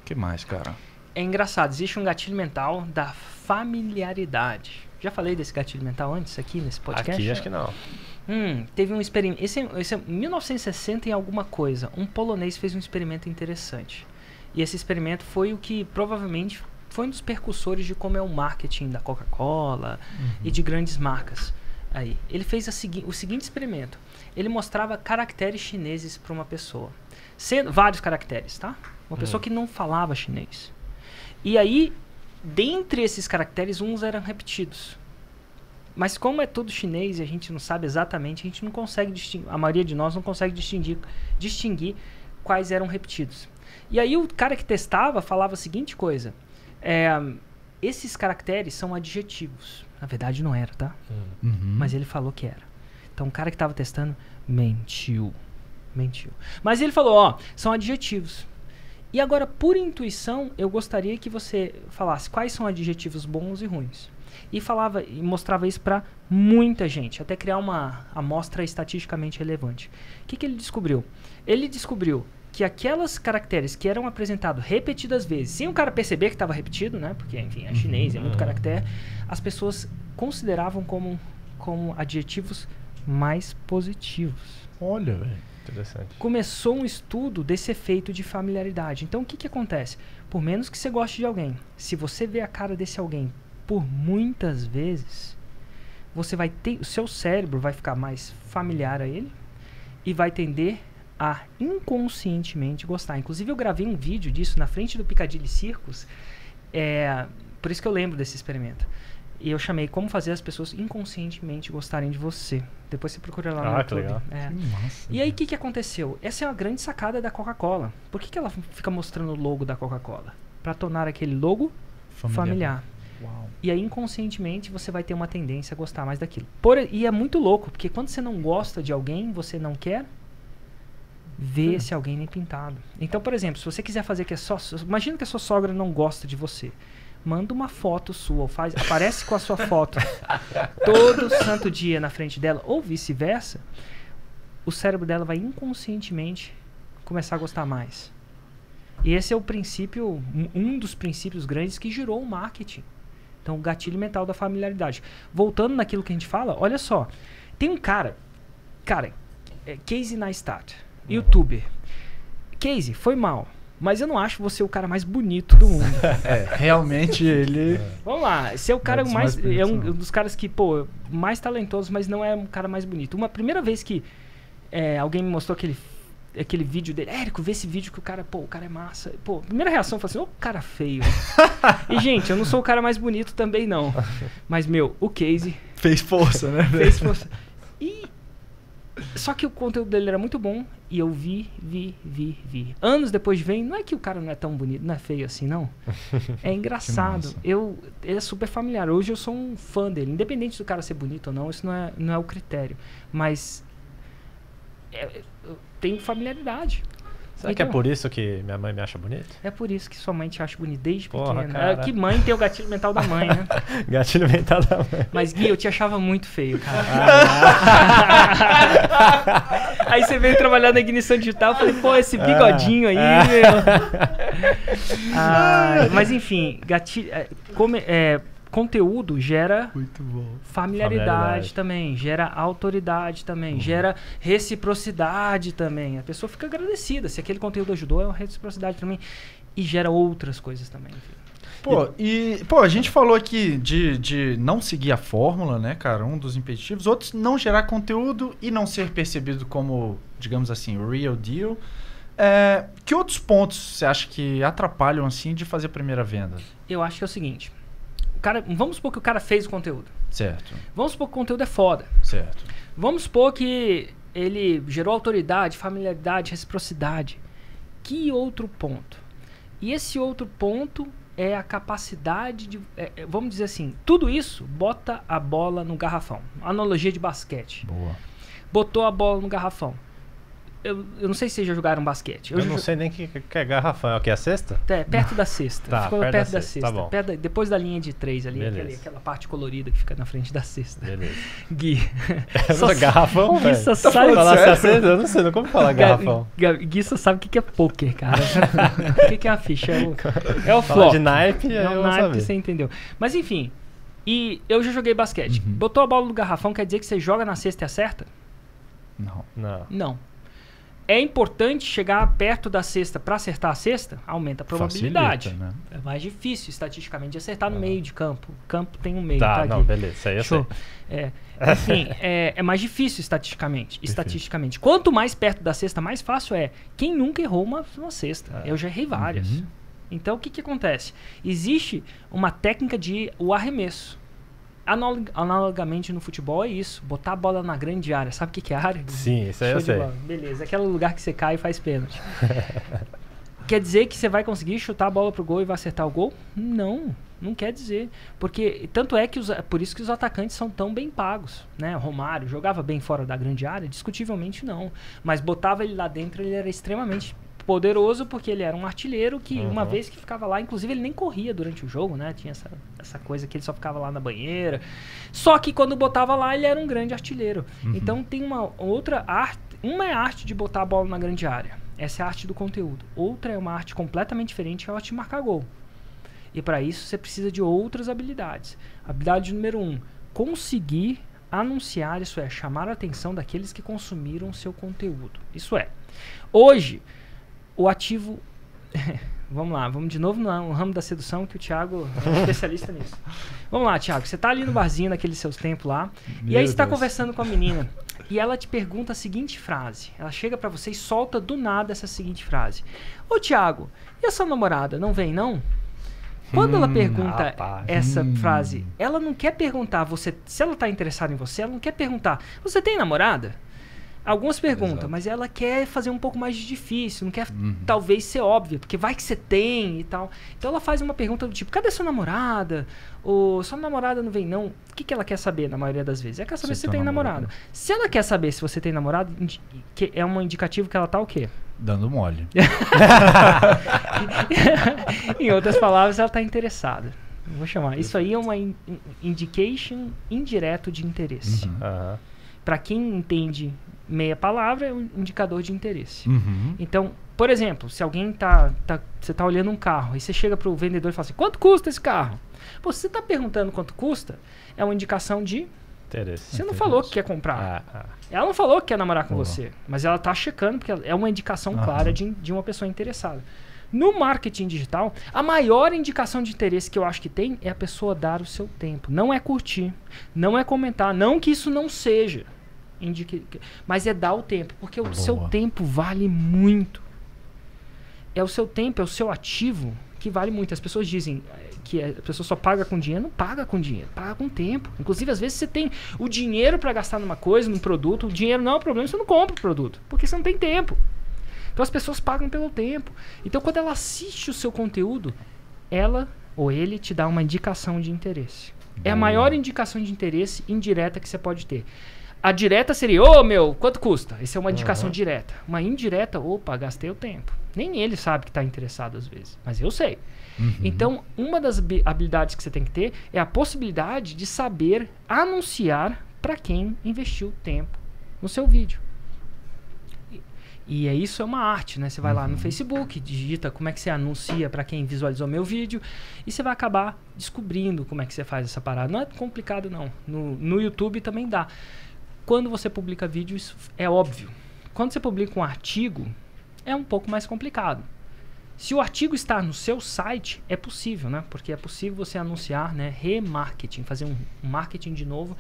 O que mais, cara? É engraçado. Existe um gatilho mental da familiaridade. Já falei desse gatilho mental antes aqui nesse podcast? Aqui, acho que não. Teve um experimento. Esse é 1960 em alguma coisa. Um polonês fez um experimento interessante. E esse experimento foi o que provavelmente foi um dos percussores de como é o marketing da Coca-Cola e de grandes marcas. Aí, ele fez o seguinte experimento. Ele mostrava caracteres chineses para uma pessoa. Vários caracteres, tá? Uma pessoa que não falava chinês. E aí, dentre esses caracteres, uns eram repetidos. Mas como é tudo chinês e a gente não sabe exatamente, a gente não consegue distinguir, a maioria de nós não consegue distinguir quais eram repetidos. E aí o cara que testava falava a seguinte coisa. Esses caracteres são adjetivos. Na verdade não era, tá? Mas ele falou que era. Então o cara que estava testando mentiu. Mas ele falou, ó, são adjetivos. E agora, por intuição, eu gostaria que você falasse quais são adjetivos bons e ruins. E mostrava isso para muita gente, até criar uma amostra estatisticamente relevante. O que ele descobriu? Ele descobriu que aquelas caracteres que eram apresentados repetidas vezes, sem o cara perceber que estava repetido, né? Porque, enfim, é chinês, é muito caractere, as pessoas consideravam como adjetivos mais positivos. Olha, velho. Interessante. Começou um estudo desse efeito de familiaridade. Então, o que acontece? Por menos que você goste de alguém, se você vê a cara desse alguém por muitas vezes, o seu cérebro vai ficar mais familiar a ele e vai tender a inconscientemente gostar. Inclusive, eu gravei um vídeo disso na frente do Piccadilly Circus, por isso que eu lembro desse experimento. E eu chamei como fazer as pessoas inconscientemente gostarem de você. Depois você procura lá no YouTube. Legal. Que massa, e aí, o que aconteceu? Essa é uma grande sacada da Coca-Cola. Por que ela fica mostrando o logo da Coca-Cola? Para tornar aquele logo familiar. Uau. E aí, inconscientemente, você vai ter uma tendência a gostar mais daquilo. E é muito louco, porque quando você não gosta de alguém, você não quer ver esse alguém nem pintado. Então, por exemplo, se você quiser fazer que imagina que a sua sogra não gosta de você. Manda uma foto sua, aparece com a sua foto todo santo dia na frente dela, ou vice-versa, o cérebro dela vai inconscientemente começar a gostar mais. E esse é o princípio, um dos princípios grandes que girou o marketing. Então, o gatilho mental da familiaridade. Voltando naquilo que a gente fala, olha só, tem um cara, Casey Neistat, youtuber. Casey, foi mal. Mas eu não acho você o cara mais bonito do mundo. Realmente ele... Vamos lá, você é o cara mais bonito, é um dos caras que, mais talentoso, mas não é um cara mais bonito. Uma primeira vez que alguém me mostrou aquele vídeo dele, Érico, vê esse vídeo que o cara é massa. Primeira reação foi assim, ô cara feio. E, gente, eu não sou o cara mais bonito também, não. Mas, o Casey... Fez força, né? Fez força. Só que o conteúdo dele era muito bom e eu vi. Anos depois não é que o cara não é tão bonito, não é feio assim, não. É engraçado. Ele é super familiar. Hoje eu sou um fã dele. Independente do cara ser bonito ou não, isso não é o critério. Mas eu tenho familiaridade. Será que é por isso que minha mãe me acha bonito? É por isso que sua mãe te acha bonito desde Porra, pequena. cara. Que mãe tem o gatilho mental da mãe, né? Gatilho mental da mãe. Mas, Gui, eu te achava muito feio, cara. Aí você veio trabalhar na Ignição Digital, eu falei, esse bigodinho aí, mas enfim, conteúdo gera Muito bom. familiaridade também, gera autoridade também, gera reciprocidade também. A pessoa fica agradecida. Se aquele conteúdo ajudou, é uma reciprocidade também. E gera outras coisas também. Enfim. A gente falou aqui de não seguir a fórmula, né, cara? Um dos impeditivos. Outros, não gerar conteúdo e não ser percebido como, digamos assim, real deal. Que outros pontos você acha que atrapalham, assim, de fazer a primeira venda? Eu acho que é o seguinte. Vamos supor que o cara fez o conteúdo. Certo. Vamos supor que o conteúdo é foda. Certo. Vamos supor que ele gerou autoridade, familiaridade, reciprocidade. Que outro ponto? E esse outro ponto é a capacidade de... vamos dizer assim, tudo isso bota a bola no garrafão. Analogia de basquete. Boa. Botou a bola no garrafão. Eu não sei se vocês já jogaram basquete. Eu não sei nem que é garrafão. É o que? A cesta? Perto da cesta. Tá, ficou perto da cesta. Tá bom. Depois da linha de 3 ali, aquela parte colorida que fica na frente da cesta. Beleza. Gui. Só garrafão, Gui só Tá sabe falar se é cesta? Eu não sei, não como falar garrafão. Gui só sabe o que é poker, cara. O que é uma ficha? É o Falar flop. de naipe, É eu o vou naipe, saber. você entendeu. Mas enfim, e eu já joguei basquete. Botou a bola no garrafão, quer dizer que você joga na cesta e acerta? Não. Não. Não. É importante chegar perto da cesta para acertar a cesta, aumenta a probabilidade. Facilita, né? É mais difícil estatisticamente de acertar no meio de campo. O campo tem um meio, Tá, tá? não, Aqui. beleza. Isso aí eu Show. sei. Enfim, é mais difícil estatisticamente. Quanto mais perto da cesta, mais fácil é. Quem nunca errou uma cesta? Eu já errei várias. Então, o que acontece? Existe uma técnica de o arremesso. Analogamente no futebol é isso. Botar a bola na grande área. Sabe o que é área? Sim, isso aí Show eu de sei. bola. Beleza. Aquele lugar que você cai e faz pênalti. Quer dizer que você vai conseguir chutar a bola pro gol e vai acertar o gol? Não quer dizer. Porque, tanto é que por isso que os atacantes são tão bem pagos, né? Romário jogava bem fora da grande área? Discutivelmente não. Mas botava ele lá dentro, ele era extremamente poderoso, porque ele era um artilheiro que uma vez que ficava lá, inclusive ele nem corria durante o jogo, né? Tinha essa coisa que ele só ficava lá na banheira. Só que quando botava lá, ele era um grande artilheiro. Então tem uma outra arte. Uma é a arte de botar a bola na grande área. Essa é a arte do conteúdo. Outra é uma arte completamente diferente, que é a arte de marcar gol. E para isso você precisa de outras habilidades. Habilidade número 1, conseguir anunciar, isso é, chamar a atenção daqueles que consumiram o seu conteúdo. Isso é, hoje, o ativo... Vamos lá, vamos de novo no ramo da sedução, que o Thiago é um especialista nisso. Vamos lá, Thiago, você tá ali no barzinho, naqueles seus tempos lá, e aí você tá conversando com a menina, e ela te pergunta a seguinte frase. Ela chega pra você e solta do nada essa seguinte frase. Ô, Thiago, e a sua namorada, não vem, não? Quando ela pergunta essa frase, ela não quer perguntar se ela tá interessada em você, ela não quer perguntar, você tem namorada? Algumas perguntam, mas ela quer fazer um pouco mais difícil, não quer talvez ser óbvia, porque vai que você tem e tal. Então ela faz uma pergunta do tipo, cadê sua namorada? Ou sua namorada não vem não? O que ela quer saber na maioria das vezes? Ela quer saber se você tem namorada. Se ela quer saber se você tem namorado, é um indicativo que ela tá o quê? Dando mole. Em outras palavras, ela tá interessada. Vou chamar. Isso aí é uma indication indireto de interesse. Para quem entende meia palavra, é um indicador de interesse. Então, por exemplo, se alguém você tá olhando um carro e você chega pro vendedor e fala assim, quanto custa esse carro? Pô, se você tá perguntando quanto custa, é uma indicação de interesse. Você não falou que quer comprar. Ela não falou que quer namorar com você, mas ela tá checando, porque é uma indicação clara de uma pessoa interessada. No marketing digital, a maior indicação de interesse que eu acho que tem é a pessoa dar o seu tempo. Não é curtir, não é comentar, não que isso não seja. Mas é dar o tempo, porque o seu tempo vale muito. É o seu tempo, é o seu ativo que vale muito. As pessoas dizem que a pessoa só paga com dinheiro. Não paga com dinheiro, paga com tempo. Inclusive, às vezes você tem o dinheiro para gastar numa coisa, num produto. O dinheiro não é o problema, você não compra o produto, porque você não tem tempo. Então as pessoas pagam pelo tempo. Então quando ela assiste o seu conteúdo, ela ou ele te dá uma indicação de interesse. É a maior indicação de interesse indireta que você pode ter. A direta seria, quanto custa? Essa é uma indicação direta. Uma indireta, gastei o tempo. Nem ele sabe que está interessado às vezes, mas eu sei. Então, uma das habilidades que você tem que ter é a possibilidade de saber anunciar para quem investiu tempo no seu vídeo. E isso é uma arte, né? Você vai lá no Facebook, digita como é que você anuncia para quem visualizou meu vídeo e você vai acabar descobrindo como é que você faz essa parada. Não é complicado, não. No YouTube também dá. Quando você publica vídeo, isso é óbvio. Quando você publica um artigo, é um pouco mais complicado. Se o artigo está no seu site, é possível, né? Porque é possível você anunciar, né? Remarketing, fazer um marketing de novo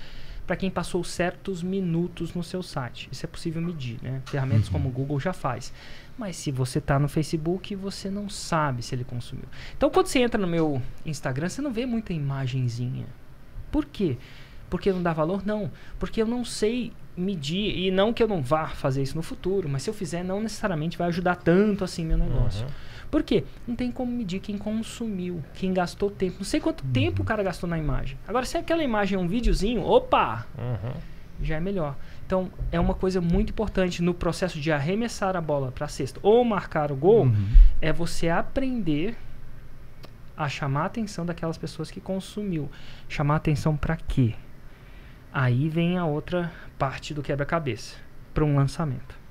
para quem passou certos minutos no seu site. Isso é possível medir, né? Ferramentas como o Google já faz. Mas se você está no Facebook, você não sabe se ele consumiu. Então, quando você entra no meu Instagram, você não vê muita imagenzinha. Por quê? Porque não dá valor? Não. Porque eu não sei medir. E não que eu não vá fazer isso no futuro, mas se eu fizer, não necessariamente vai ajudar tanto assim meu negócio. Por quê? Não tem como medir quem consumiu, quem gastou tempo. Não sei quanto tempo o cara gastou na imagem. Agora, se aquela imagem é um videozinho, já é melhor. Então, é uma coisa muito importante no processo de arremessar a bola para a cesta ou marcar o gol, é você aprender a chamar a atenção daquelas pessoas que consumiu. Chamar a atenção para quê? Aí vem a outra parte do quebra-cabeça, para um lançamento.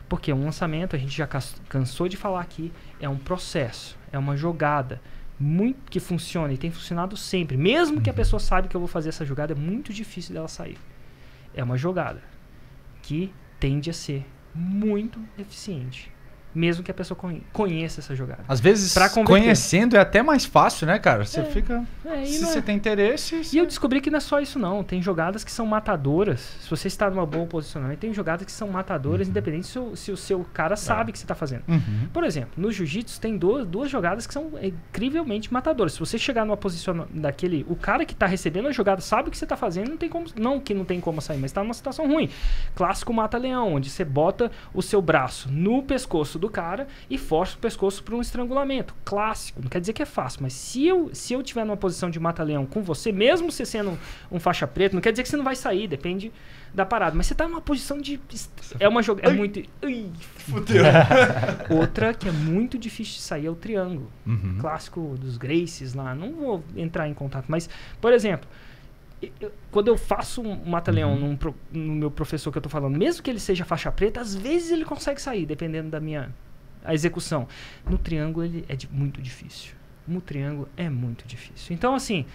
Porque um lançamento, a gente já cansou de falar aqui, é um processo, é uma jogada muito que funciona e tem funcionado sempre. Mesmo que a pessoa saiba que eu vou fazer essa jogada, é muito difícil dela sair. É uma jogada que tende a ser muito eficiente. Mesmo que a pessoa conheça essa jogada. Às vezes, Pra converter. conhecendo é até mais fácil, né, cara? Você fica... E Se não você é- tem interesse... E eu descobri que não é só isso não. Tem jogadas que são matadoras. Se você está numa boa posicionamento, tem jogadas que são matadoras, independente se o seu cara sabe o que você está fazendo. Uhum. Por exemplo, no jiu-jitsu tem duas jogadas que são incrivelmente matadoras. Se você chegar numa posição daquele... O cara que está recebendo a jogada sabe o que você está fazendo, não tem como... Não que não tem como sair, mas está numa situação ruim. Clássico mata-leão, onde você bota o seu braço no pescoço do cara e força o pescoço para um estrangulamento. Clássico. Não quer dizer que é fácil, mas se eu tiver numa posição de mata-leão com você, mesmo você sendo um faixa preta, não quer dizer que você não vai sair, depende da parada. Mas você tá numa posição de... É uma jogada... É muito... Ai, Fudeu. outra que é muito difícil de sair é o triângulo. Uhum. Clássico dos Gracies lá. Não vou entrar em contato, mas, por exemplo, quando eu faço um mata-leão no meu professor que eu tô falando, mesmo que ele seja faixa preta, às vezes ele consegue sair, dependendo da minha a execução. No triângulo ele é muito difícil. No triângulo é muito difícil. Então, assim,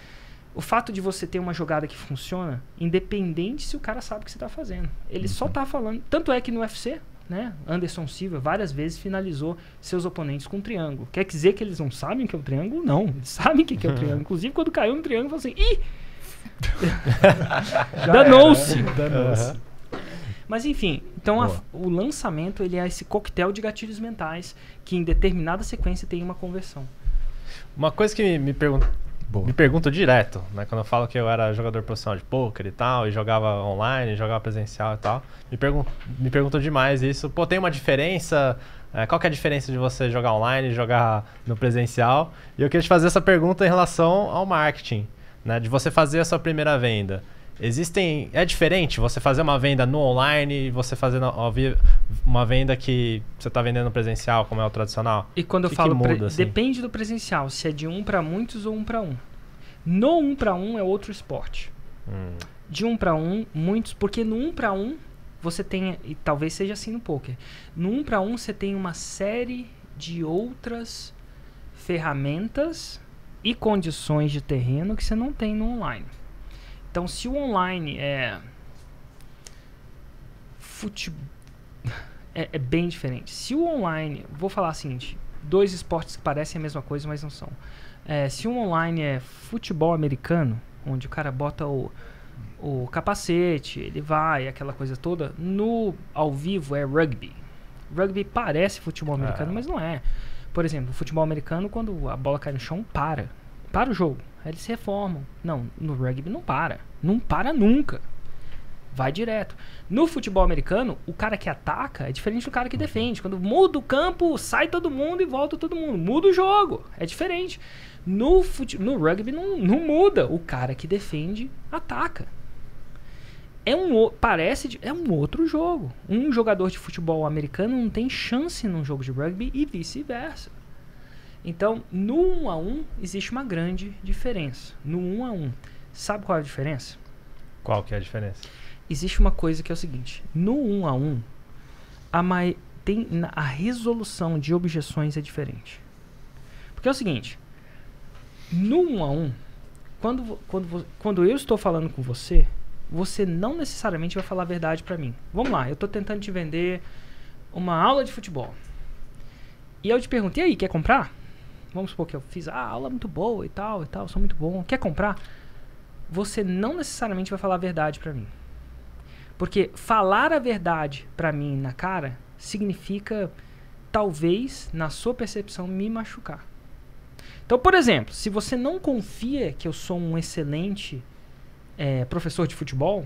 o fato de você ter uma jogada que funciona, independente se o cara sabe o que você tá fazendo. Ele só tá falando... Tanto é que no UFC, né, Anderson Silva várias vezes finalizou seus oponentes com triângulo. Quer dizer que eles não sabem o que é o triângulo? Não. Eles sabem o que é o triângulo. Inclusive, quando caiu no triângulo, falou assim... Ih! Danou-se! Danou-se. Mas enfim, então o lançamento ele é esse coquetel de gatilhos mentais que em determinada sequência tem uma conversão. Uma coisa que me pergunto direto, né? Quando eu falo que eu era jogador profissional de poker e tal, e jogava online, jogava presencial e tal, me perguntam demais isso. Pô, tem uma diferença? Qual que é a diferença de você jogar online e jogar no presencial? E eu queria te fazer essa pergunta em relação ao marketing, né? De você fazer a sua primeira venda. É diferente você fazer uma venda no online e você fazer uma venda que você está vendendo no presencial, como é o tradicional? E quando eu que falo, muda, assim? depende do presencial, se é de 1 para muitos ou 1 para 1. No 1 para 1 é outro esporte. De 1 para 1, muitos, porque no 1 para 1 você tem, e talvez seja assim no poker, no 1 para 1 você tem uma série de outras ferramentas e condições de terreno que você não tem no online. Então, se o online é é bem diferente. Se o online, vou falar o seguinte, 2 esportes que parecem a mesma coisa, mas não são. Se o online é futebol americano, onde o cara bota o capacete, ele vai, aquela coisa toda, no ao vivo é rugby. Rugby parece futebol americano, mas não é. Por exemplo, o futebol americano, quando a bola cai no chão, para o jogo. Aí eles se reformam. Não, no rugby não para. Não para nunca. Vai direto. No futebol americano, o cara que ataca é diferente do cara que defende. Quando muda o campo, sai todo mundo e volta todo mundo. Muda o jogo. É diferente. No rugby não muda. O cara que defende, ataca. É um outro jogo. Um jogador de futebol americano não tem chance num jogo de rugby e vice-versa. Então, no 1 a 1 existe uma grande diferença. No 1 a 1, sabe qual é a diferença? Qual que é a diferença? Existe uma coisa que é o seguinte: no 1 a 1, a resolução de objeções é diferente. Porque é o seguinte: no 1 a 1, quando eu estou falando com você, você não necessariamente vai falar a verdade para mim. Vamos lá, eu estou tentando te vender uma aula de futebol. E eu te pergunto: e aí, quer comprar? Vamos supor que eu fiz a aula muito boa e tal, sou muito bom. Quer comprar? Você não necessariamente vai falar a verdade pra mim. Porque falar a verdade pra mim na cara significa, talvez, na sua percepção, me machucar. Então, por exemplo, se você não confia que eu sou um excelente professor de futebol,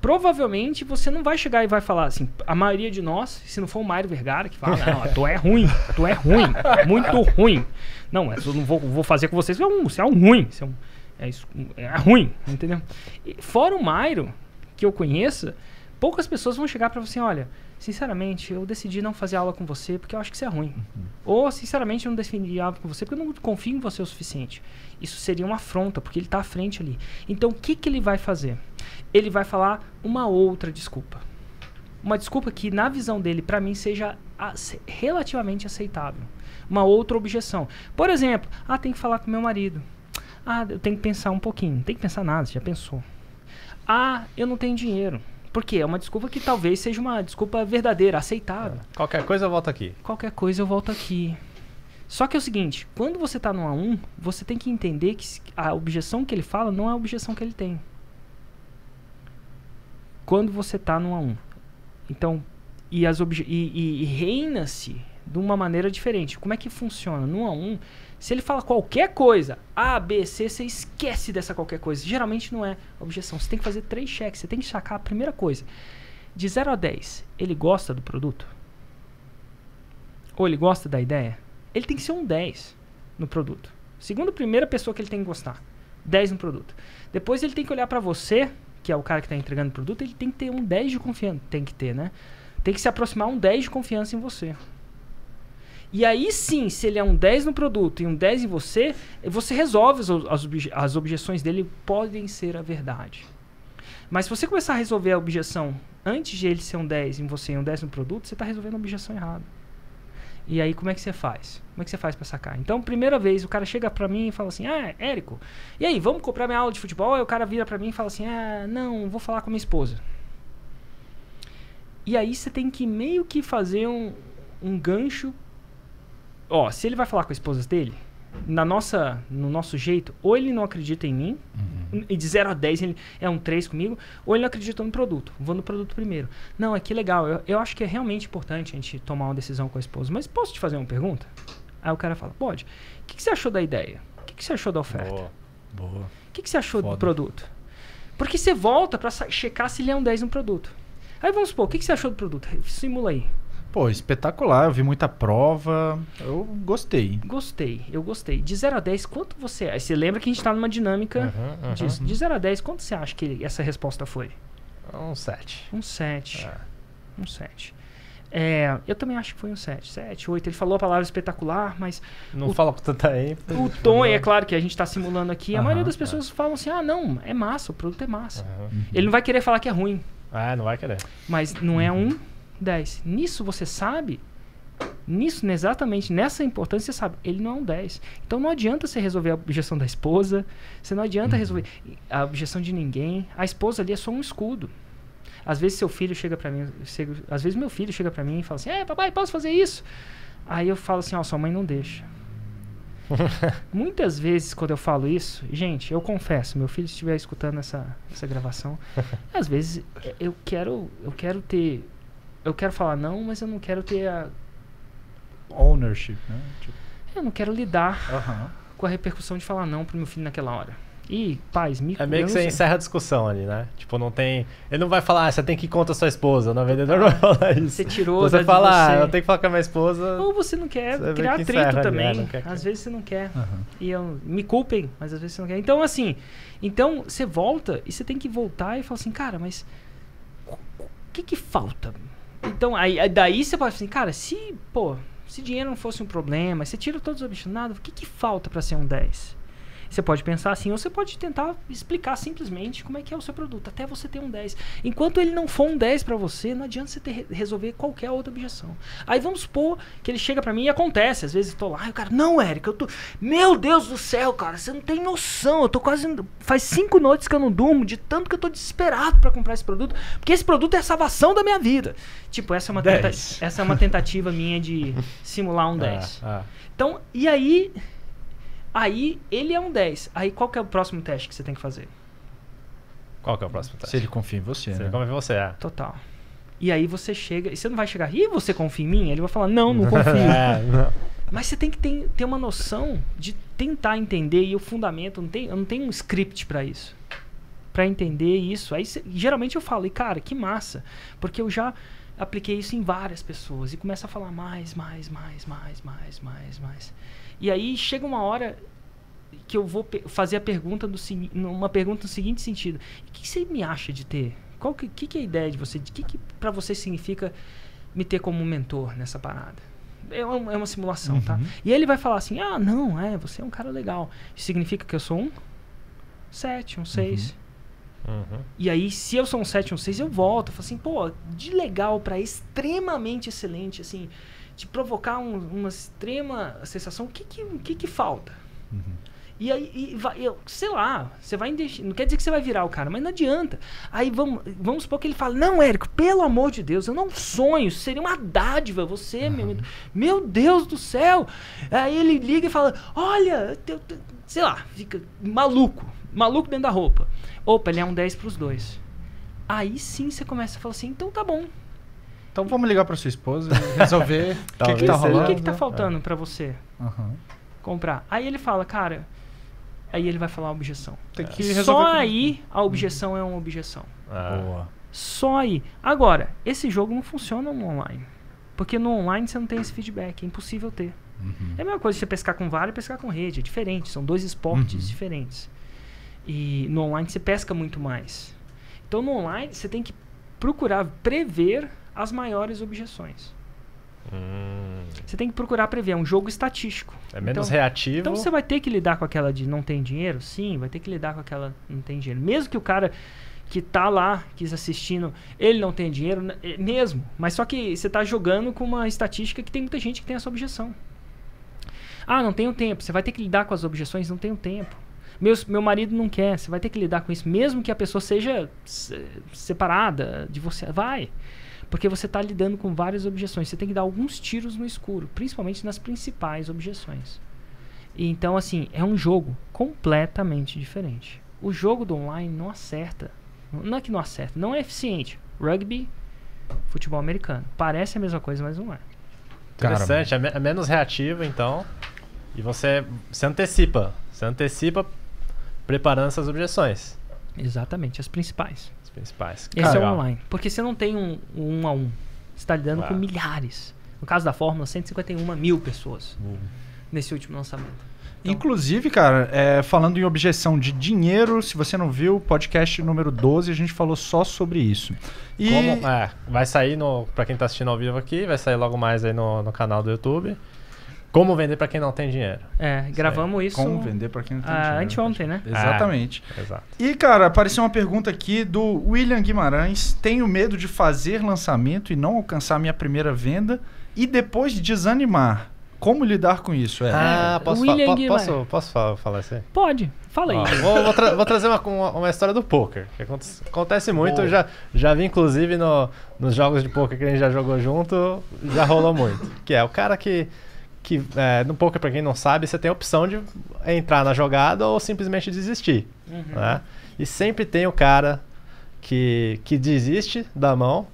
provavelmente você não vai chegar e vai falar assim, a maioria de nós, se não for o Mário Vergara que fala, não, tu é ruim, muito ruim. Não, eu não vou fazer com vocês, você é um ruim, é ruim, entendeu? E fora o Mário, que eu conheça, poucas pessoas vão chegar pra você, olha, sinceramente, eu decidi não fazer aula com você porque eu acho que você é ruim. Ou, sinceramente, eu não decidi aula com você porque eu não confio em você o suficiente. Isso seria uma afronta, porque ele tá à frente ali. Então, o que ele vai fazer? Ele vai falar uma outra desculpa. Uma desculpa que, na visão dele, pra mim, seja relativamente aceitável. Uma outra objeção. Por exemplo, tem que falar com meu marido. Eu tenho que pensar um pouquinho. Não tem que pensar nada, você já pensou. Eu não tenho dinheiro. Porque é uma desculpa que talvez seja uma desculpa verdadeira, aceitável. Qualquer coisa eu volto aqui. Qualquer coisa eu volto aqui. Só que é o seguinte, quando você tá no A1, você tem que entender que a objeção que ele fala não é a objeção que ele tem. Quando você tá no A1. Então, e reina-se de uma maneira diferente. Como é que funciona? No A1, se ele fala qualquer coisa, A, B, C, você esquece dessa qualquer coisa. Geralmente não é objeção. Você tem que fazer 3 cheques. Você tem que sacar a primeira coisa. De 0 a 10, ele gosta do produto? Ou ele gosta da ideia? Ele tem que ser um 10 no produto. Segundo a primeira pessoa que ele tem que gostar. 10 no produto. Depois ele tem que olhar pra você, que é o cara que está entregando o produto, ele tem que ter um 10 de confiança. Tem que ter, né? Tem que se aproximar um 10 de confiança em você. E aí sim, se ele é um 10 no produto e um 10 em você, você resolve as objeções dele, podem ser a verdade. Mas se você começar a resolver a objeção antes de ele ser um 10 em você e um 10 no produto, você está resolvendo a objeção errada. E aí como é que você faz? Como é que você faz para sacar? Então, primeira vez, o cara chega pra mim e fala assim, Érico, e aí, vamos comprar minha aula de futebol? Aí o cara vira pra mim e fala assim, não, vou falar com a minha esposa. E aí você tem que meio que fazer um gancho. Ó, se ele vai falar com a esposa dele, no nosso jeito, ou ele não acredita em mim, e de 0 a 10 ele é um 3 comigo, ou ele não acredita no produto. Vou no produto primeiro. Não, que legal, eu acho que é realmente importante a gente tomar uma decisão com a esposa, mas posso te fazer uma pergunta? Aí o cara fala, pode. O que você achou da ideia? O que você achou da oferta? Boa. O que você achou do produto? Porque você volta pra checar se ele é um 10 no produto. Aí vamos supor, o que você achou do produto? Simula aí. Pô, espetacular. Eu vi muita prova. Eu gostei. Eu gostei. De 0 a 10, quanto você... Aí você lembra que a gente tá numa dinâmica disso. De 0 a 10, quanto você acha que essa resposta foi? Um 7. Um 7. Um 7. Eu também acho que foi um 7. 7, 8. Ele falou a palavra espetacular, mas... Não fala com tanta ênfase. O tom, é claro que a gente tá simulando aqui. A maioria das pessoas falam assim, não, é massa, o produto é massa. Ele não vai querer falar que é ruim. Não vai querer. Mas não é um 10. Nisso você sabe, exatamente nessa importância você sabe, ele não é um 10. Então não adianta você resolver a objeção da esposa, você não adianta resolver a objeção de ninguém. A esposa ali é só um escudo. Às vezes seu filho chega pra mim, às vezes meu filho chega pra mim e fala assim, papai, posso fazer isso? Aí eu falo assim, sua mãe não deixa. Muitas vezes quando eu falo isso, gente, eu confesso, meu filho estiver escutando essa gravação, às vezes eu quero falar não, mas eu não quero ter a ownership, né? Eu não quero lidar com a repercussão de falar não pro meu filho naquela hora. E, pais, é meio que você encerra a discussão ali, né? Tipo, não tem... Ele não vai falar, você tem que ir contra a sua esposa. O vendedor não vai falar isso. Você tirou então, você fala, eu tenho que falar com a minha esposa... Ou você não quer criar atrito também. Às vezes você não quer. E me culpem, mas às vezes você não quer. Então, assim... Então, você volta e você tem que voltar e falar assim, cara, mas... O que falta? Então, daí você pode falar assim, cara, se dinheiro não fosse um problema, você tira todos os objetos, o que falta para ser um 10? Você pode pensar assim, ou você pode tentar explicar simplesmente como é que é o seu produto, até você ter um 10. Enquanto ele não for um 10 para você, não adianta você resolver qualquer outra objeção. Aí vamos supor que ele chega para mim e acontece, às vezes eu tô lá e o cara, não, Érico, meu Deus do céu, cara, você não tem noção, eu tô quase, faz 5 noites que eu não durmo, de tanto que eu tô desesperado para comprar esse produto, porque esse produto é a salvação da minha vida. Tipo, essa é uma tentativa minha de simular um 10. Então, e aí ele é um 10. Aí qual que é o próximo teste que você tem que fazer? Qual que é o próximo teste? Se ele confia em você, Se né? ele confia em você, Total. E aí você chega... E você não vai chegar... E você confia em mim? Ele vai falar, não confio. Não. Mas você tem que ter uma noção de tentar entender. E o fundamento... Eu não tenho um script pra isso. Pra entender isso. Aí geralmente eu falo, e cara, que massa. Porque eu já apliquei isso em várias pessoas. E começa a falar mais. E aí chega uma hora que eu vou fazer uma pergunta no seguinte sentido. O que você me acha de ter? O que é a ideia de você? O que para você significa me ter como mentor nessa parada? É uma simulação, tá? E ele vai falar assim, você é um cara legal. Isso significa que eu sou um 7, um 6. E aí, se eu sou um 7, um 6, eu volto. Eu falo assim, de legal pra extremamente excelente, assim... de provocar uma extrema sensação, o que falta? E aí, sei lá, você vai não quer dizer que você vai virar o cara, mas não adianta. Aí vamos supor que ele fala, não, Érico, pelo amor de Deus, eu não sonho, seria uma dádiva, você, meu Deus do céu. Aí ele liga e fala, olha, sei lá, fica maluco dentro da roupa. Opa, ele é um 10 pros dois. Aí sim você começa a falar assim, então tá bom. Então vamos ligar pra sua esposa e resolver o que tá rolando. O que tá faltando pra você comprar? Aí ele fala, cara... Aí ele vai falar a objeção. Tem que Só aí a objeção é uma objeção. Boa. Só aí. Agora, esse jogo não funciona no online. Porque no online você não tem esse feedback. É impossível ter. É a mesma coisa você pescar com vara e pescar com rede. É diferente. São dois esportes diferentes. E no online você pesca muito mais. Então no online você tem que procurar prever as maiores objeções. Você tem que procurar prever. É um jogo estatístico. É menos reativo. Então você vai ter que lidar com aquela de não tem dinheiro? Sim, vai ter que lidar com aquela não tem dinheiro. Mesmo que o cara que tá lá, assistindo, ele não tem dinheiro, mesmo. Mas só que você tá jogando com uma estatística que tem muita gente que tem essa objeção. Ah, não tenho tempo. Você vai ter que lidar com as objeções, não tenho tempo. Meu marido não quer. Você vai ter que lidar com isso. Mesmo que a pessoa seja separada de você. Vai. Porque você está lidando com várias objeções. Você tem que dar alguns tiros no escuro, principalmente nas principais objeções. E então, assim, é um jogo completamente diferente. O jogo do online não acerta. Não é que não acerta, não é eficiente. Rugby, futebol americano. Parece a mesma coisa, mas não é. Interessante, é menos reativo, então. E você antecipa. Você antecipa preparando essas objeções. Exatamente, as principais. Principais. Esse é o online. Porque você não tem um a um. Você está lidando com milhares. No caso da Fórmula, 151 mil pessoas nesse último lançamento. Então, inclusive, cara, falando em objeção de dinheiro, se você não viu, podcast número 12, a gente falou só sobre isso. E vai sair, pra quem tá assistindo ao vivo aqui, vai sair logo mais aí no canal do YouTube. Como vender pra quem não tem dinheiro. Gravamos isso. Como vender pra quem não tem dinheiro. Anteontem, né? Exatamente. Exato. E, cara, apareceu uma pergunta aqui do William Guimarães. Tenho medo de fazer lançamento e não alcançar minha primeira venda e depois desanimar. Como lidar com isso? Posso falar isso aí? Pode. Fala aí. Vou trazer uma história do poker. Que acontece muito. Eu já vi, inclusive, nos jogos de poker que a gente já jogou junto, já rolou muito. Que é o cara que no poker, pra quem não sabe, você tem a opção de entrar na jogada ou simplesmente desistir. Né? E sempre tem o cara que desiste da mão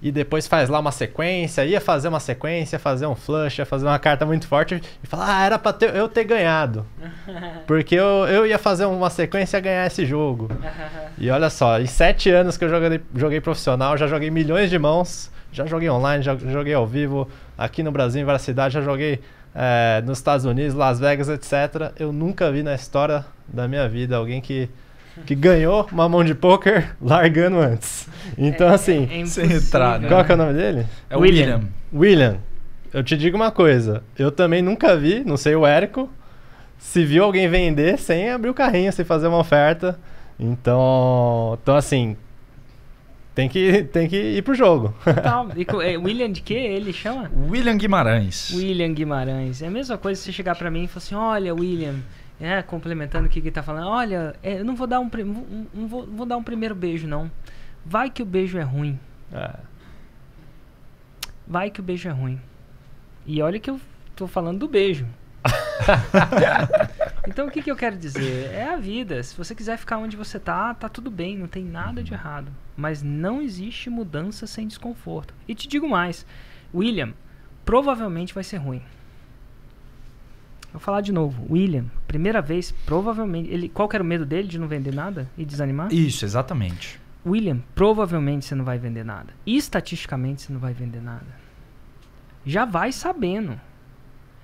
e depois faz lá uma sequência, ia fazer uma sequência, fazer um flush, ia fazer uma carta muito forte e fala, era pra eu ter ganhado. Porque eu ia fazer uma sequência e ia ganhar esse jogo. E olha só, em 7 anos que eu joguei profissional, já joguei milhões de mãos, já joguei online, já joguei ao vivo, aqui no Brasil, em várias cidades, já joguei nos Estados Unidos, Las Vegas, etc. Eu nunca vi na história da minha vida alguém que ganhou uma mão de poker largando antes. Então, assim... sem entrar, né? Qual que é o nome dele? É o William. William, eu te digo uma coisa. Eu também nunca vi, não sei o Érico, se viu alguém vender sem abrir o carrinho, sem fazer uma oferta. Então assim... Tem que ir pro jogo. William de quê ele chama? William Guimarães. William Guimarães. É a mesma coisa se você chegar pra mim e falar assim, olha, William, complementando o que ele tá falando, olha, eu não vou dar vou dar um primeiro beijo, não. Vai que o beijo é ruim. Vai que o beijo é ruim. E olha que eu tô falando do beijo. Então o que eu quero dizer? É a vida. Se você quiser ficar onde você tá tudo bem, não tem nada de errado. Mas não existe mudança sem desconforto. E te digo mais, William, provavelmente vai ser ruim. Vou falar de novo. William, primeira vez, provavelmente... Qual que era o medo dele de não vender nada e desanimar? Isso, exatamente. William, provavelmente você não vai vender nada. E estatisticamente você não vai vender nada. Já vai sabendo.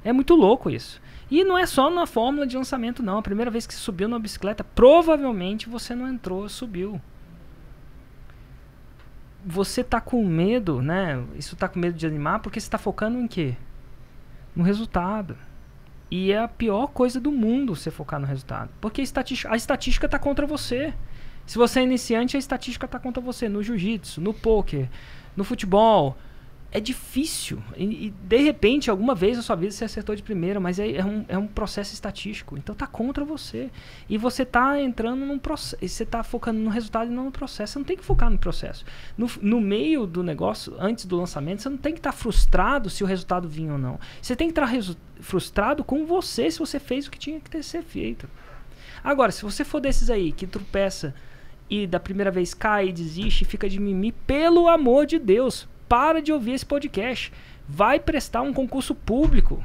É muito louco isso. E não é só na fórmula de lançamento, não. A primeira vez que você subiu numa bicicleta, provavelmente você não entrou, subiu. Você tá com medo, né? Isso tá com medo de animar porque você tá focando em quê? No resultado. E é a pior coisa do mundo você focar no resultado. Porque a estatística tá contra você. Se você é iniciante, a estatística tá contra você. No jiu-jitsu, no poker, no futebol. é difícil. E de repente, alguma vez na sua vida você acertou de primeira, mas é um processo estatístico. Então tá contra você. E você tá entrando num processo. Você tá focando no resultado e não no processo. Você não tem que focar no processo. No meio do negócio, antes do lançamento, você não tem que estar frustrado se o resultado vinha ou não. Você tem que estar frustrado com você se você fez o que tinha que ter ser feito. Agora, se você for desses aí que tropeça e da primeira vez cai, desiste, fica de mimimi, pelo amor de Deus, para de ouvir esse podcast. Vai prestar um concurso público,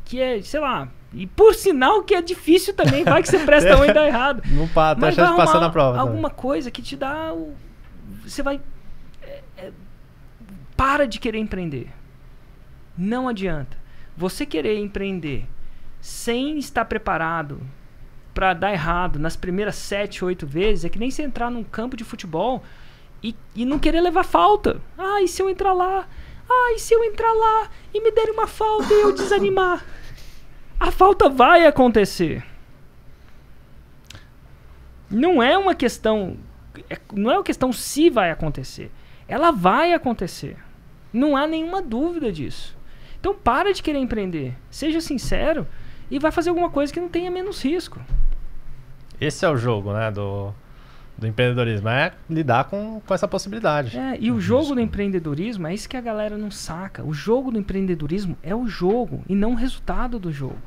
que é, sei lá, e por sinal que é difícil também, vai que você presta um e dá errado. Não para, mas deixa de passar na prova. Alguma coisa que te dá você vai... para de querer empreender. Não adianta. Você querer empreender sem estar preparado para dar errado nas primeiras 7, 8 vezes, é que nem você entrar num campo de futebol e não querer levar falta. Ah, e se eu entrar lá? Ah, e se eu entrar lá e me derem uma falta e eu desanimar? A falta vai acontecer. Não é uma questão se vai acontecer. Ela vai acontecer. Não há nenhuma dúvida disso. Então para de querer empreender. Seja sincero e vai fazer alguma coisa que não tenha menos risco. Esse é o jogo, né, do empreendedorismo. É lidar com essa possibilidade. E o jogo do empreendedorismo é isso que a galera não saca. O jogo do empreendedorismo é o jogo e não o resultado do jogo.